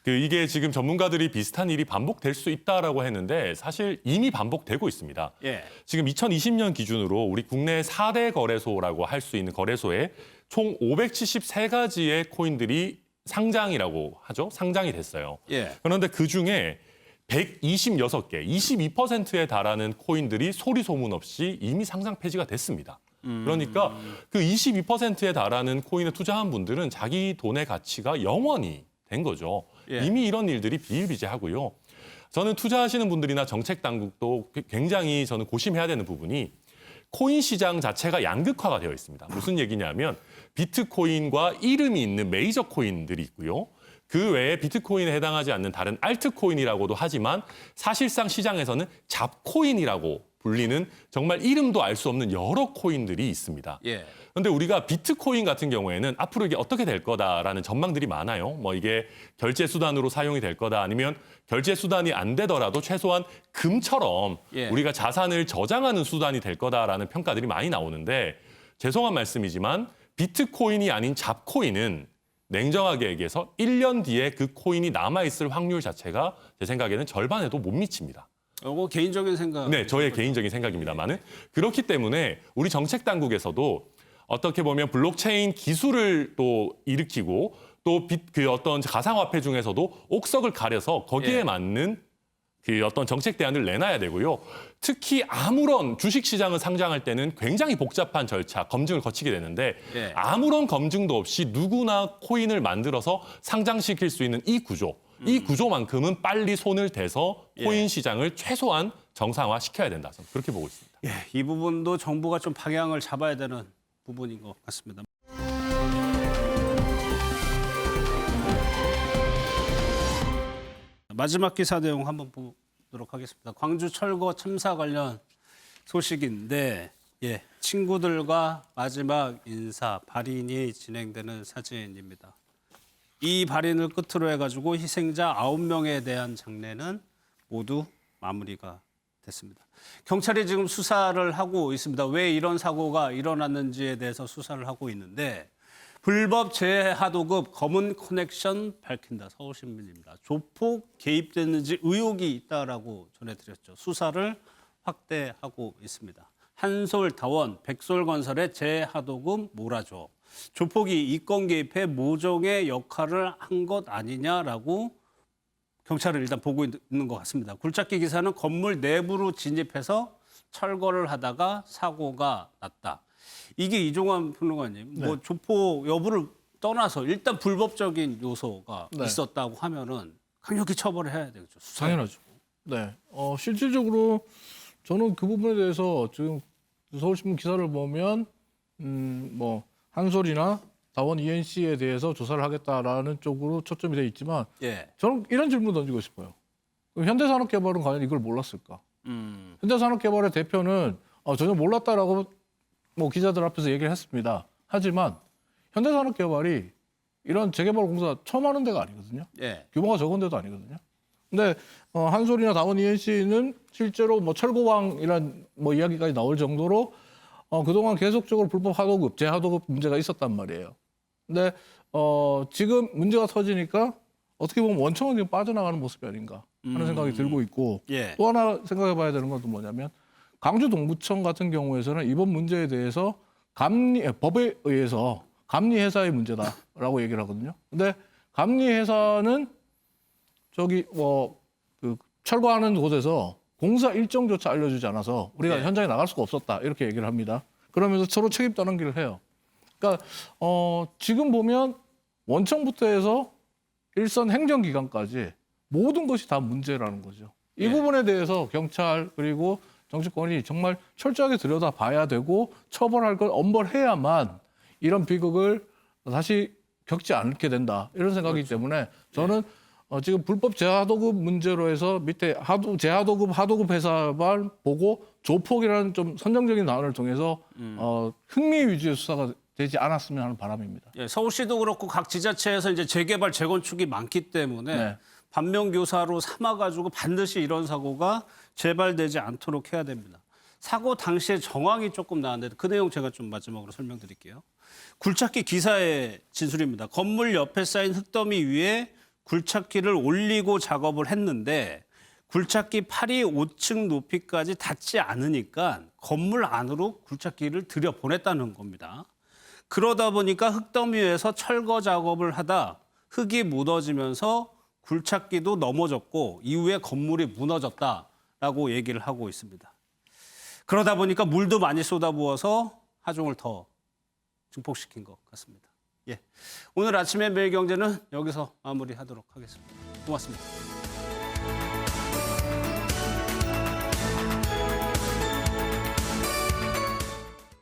이게 지금 전문가들이 비슷한 일이 반복될 수 있다라고 했는데 사실 이미 반복되고 있습니다. 예. 지금 2020년 기준으로 우리 국내 4대 거래소라고 할 수 있는 거래소에 총 573가지의 코인들이 상장이라고 하죠. 상장이 됐어요. 예. 그런데 그중에 126개, 22%에 달하는 코인들이 소리 소문 없이 이미 상장 폐지가 됐습니다. 그러니까 그 22%에 달하는 코인에 투자한 분들은 자기 돈의 가치가 영원히 된 거죠. 예. 이미 이런 일들이 비일비재하고요. 저는 투자하시는 분들이나 정책 당국도 굉장히 저는 고심해야 되는 부분이 코인 시장 자체가 양극화가 되어 있습니다. 무슨 얘기냐면 비트코인과 이름이 있는 메이저 코인들이 있고요. 그 외에 비트코인에 해당하지 않는 다른 알트코인이라고도 하지만 사실상 시장에서는 잡코인이라고 불리는 정말 이름도 알 수 없는 여러 코인들이 있습니다. 예. 그런데 우리가 비트코인 같은 경우에는 앞으로 이게 어떻게 될 거다라는 전망들이 많아요. 뭐 이게 결제 수단으로 사용이 될 거다 아니면 결제 수단이 안 되더라도 최소한 금처럼 예. 우리가 자산을 저장하는 수단이 될 거다라는 평가들이 많이 나오는데 죄송한 말씀이지만 비트코인이 아닌 잡코인은 냉정하게 얘기해서 1년 뒤에 그 코인이 남아있을 확률 자체가 제 생각에는 절반에도 못 미칩니다. 이거 개인적인 생각. 네, 저의 개인적인 생각입니다만은 그렇기 때문에 우리 정책 당국에서도 어떻게 보면 블록체인 기술을 또 일으키고 또 어떤 가상화폐 중에서도 옥석을 가려서 거기에 예. 맞는 어떤 정책 대안을 내놔야 되고요. 특히 아무런 주식시장을 상장할 때는 굉장히 복잡한 절차, 검증을 거치게 되는데 예. 아무런 검증도 없이 누구나 코인을 만들어서 상장시킬 수 있는 이 구조. 이 구조만큼은 빨리 손을 대서 코인 시장을 최소한 정상화시켜야 된다. 저는 그렇게 보고 있습니다. 예, 이 부분도 정부가 좀 방향을 잡아야 되는 부분인 것 같습니다. 마지막 기사 내용 한번 보도록 하겠습니다. 광주 철거 참사 관련 소식인데 친구들과 마지막 인사 발인이 진행되는 사진입니다. 이 발인을 끝으로 해가지고 희생자 9명에 대한 장례는 모두 마무리가 됐습니다. 경찰이 지금 수사를 하고 있습니다. 왜 이런 사고가 일어났는지에 대해서 수사를 하고 있는데 불법 재하도급 검은 커넥션 밝힌다. 서울신문입니다. 조폭 개입됐는지 의혹이 있다라고 전해드렸죠. 수사를 확대하고 있습니다. 한솔다원, 백솔건설의 재하도급 몰아줘. 조폭이 이권 개입해 모종의 역할을 한 것 아니냐라고 경찰을 일단 보고 있는 것 같습니다. 굴착기 기사는 건물 내부로 진입해서 철거를 하다가 사고가 났다. 이게 이종환 평론가님, 뭐 조폭 여부를 떠나서 일단 불법적인 요소가 있었다고 하면은 강력히 처벌을 해야 되겠죠. 당연하죠. 네. 실질적으로 저는 그 부분에 대해서 지금 서울신문 기사를 보면 뭐 한솔이나 다원 ENC에 대해서 조사를 하겠다라는 쪽으로 초점이 돼 있지만 예. 저는 이런 질문 던지고 싶어요. 그럼 현대산업개발은 과연 이걸 몰랐을까? 현대산업개발의 대표는 전혀 몰랐다라고 뭐 기자들 앞에서 얘기를 했습니다. 하지만 현대산업개발이 이런 재개발 공사 처음 하는 데가 아니거든요. 예. 규모가 적은 데도 아니거든요. 근데 한솔이나 다원 ENC는 실제로 뭐 철거왕이란 뭐 이야기까지 나올 정도로 그동안 계속적으로 불법 하도급, 재하도급 문제가 있었단 말이에요. 근데 지금 문제가 터지니까 어떻게 보면 원청은 지금 빠져나가는 모습이 아닌가 하는 생각이 들고 있고 예. 또 하나 생각해 봐야 되는 건 또 뭐냐면 강주 동부청 같은 경우에서는 이번 문제에 대해서 법에 의해서 감리회사의 문제다라고 얘기를 하거든요. 근데 감리회사는 저기 그 철거하는 곳에서 공사 일정조차 알려주지 않아서 우리가 네. 현장에 나갈 수가 없었다 이렇게 얘기를 합니다. 그러면서 서로 책임 떠넘기를 해요. 그러니까 지금 보면 원청부터 해서 일선 행정기관까지 모든 것이 다 문제라는 거죠. 이 네. 부분에 대해서 경찰 그리고 정치권이 정말 철저하게 들여다봐야 되고 처벌할 걸 엄벌해야만 이런 비극을 다시 겪지 않게 된다 이런 생각이기 때문에 저는 지금 불법 재하도급 문제로 해서 밑에 재하도급 하도급 회사만 보고 조폭이라는 좀 선정적인 단어를 통해서 흥미 위주의 수사가 되지 않았으면 하는 바람입니다. 예, 서울시도 그렇고 각 지자체에서 이제 재개발 재건축이 많기 때문에 네. 반면교사로 삼아가지고 반드시 이런 사고가 재발되지 않도록 해야 됩니다. 사고 당시에 정황이 조금 나왔는데 그 내용 제가 좀 마지막으로 설명드릴게요. 굴착기 기사의 진술입니다. 건물 옆에 쌓인 흙더미 위에 굴착기를 올리고 작업을 했는데 굴착기 팔이 5층 높이까지 닿지 않으니까 건물 안으로 굴착기를 들여보냈다는 겁니다. 그러다 보니까 흙더미 위에서 철거 작업을 하다 흙이 묻어지면서 굴착기도 넘어졌고 이후에 건물이 무너졌다라고 얘기를 하고 있습니다. 그러다 보니까 물도 많이 쏟아부어서 하중을 더 증폭시킨 것 같습니다. 예, 오늘 아침의 매일경제는 여기서 마무리하도록 하겠습니다. 고맙습니다.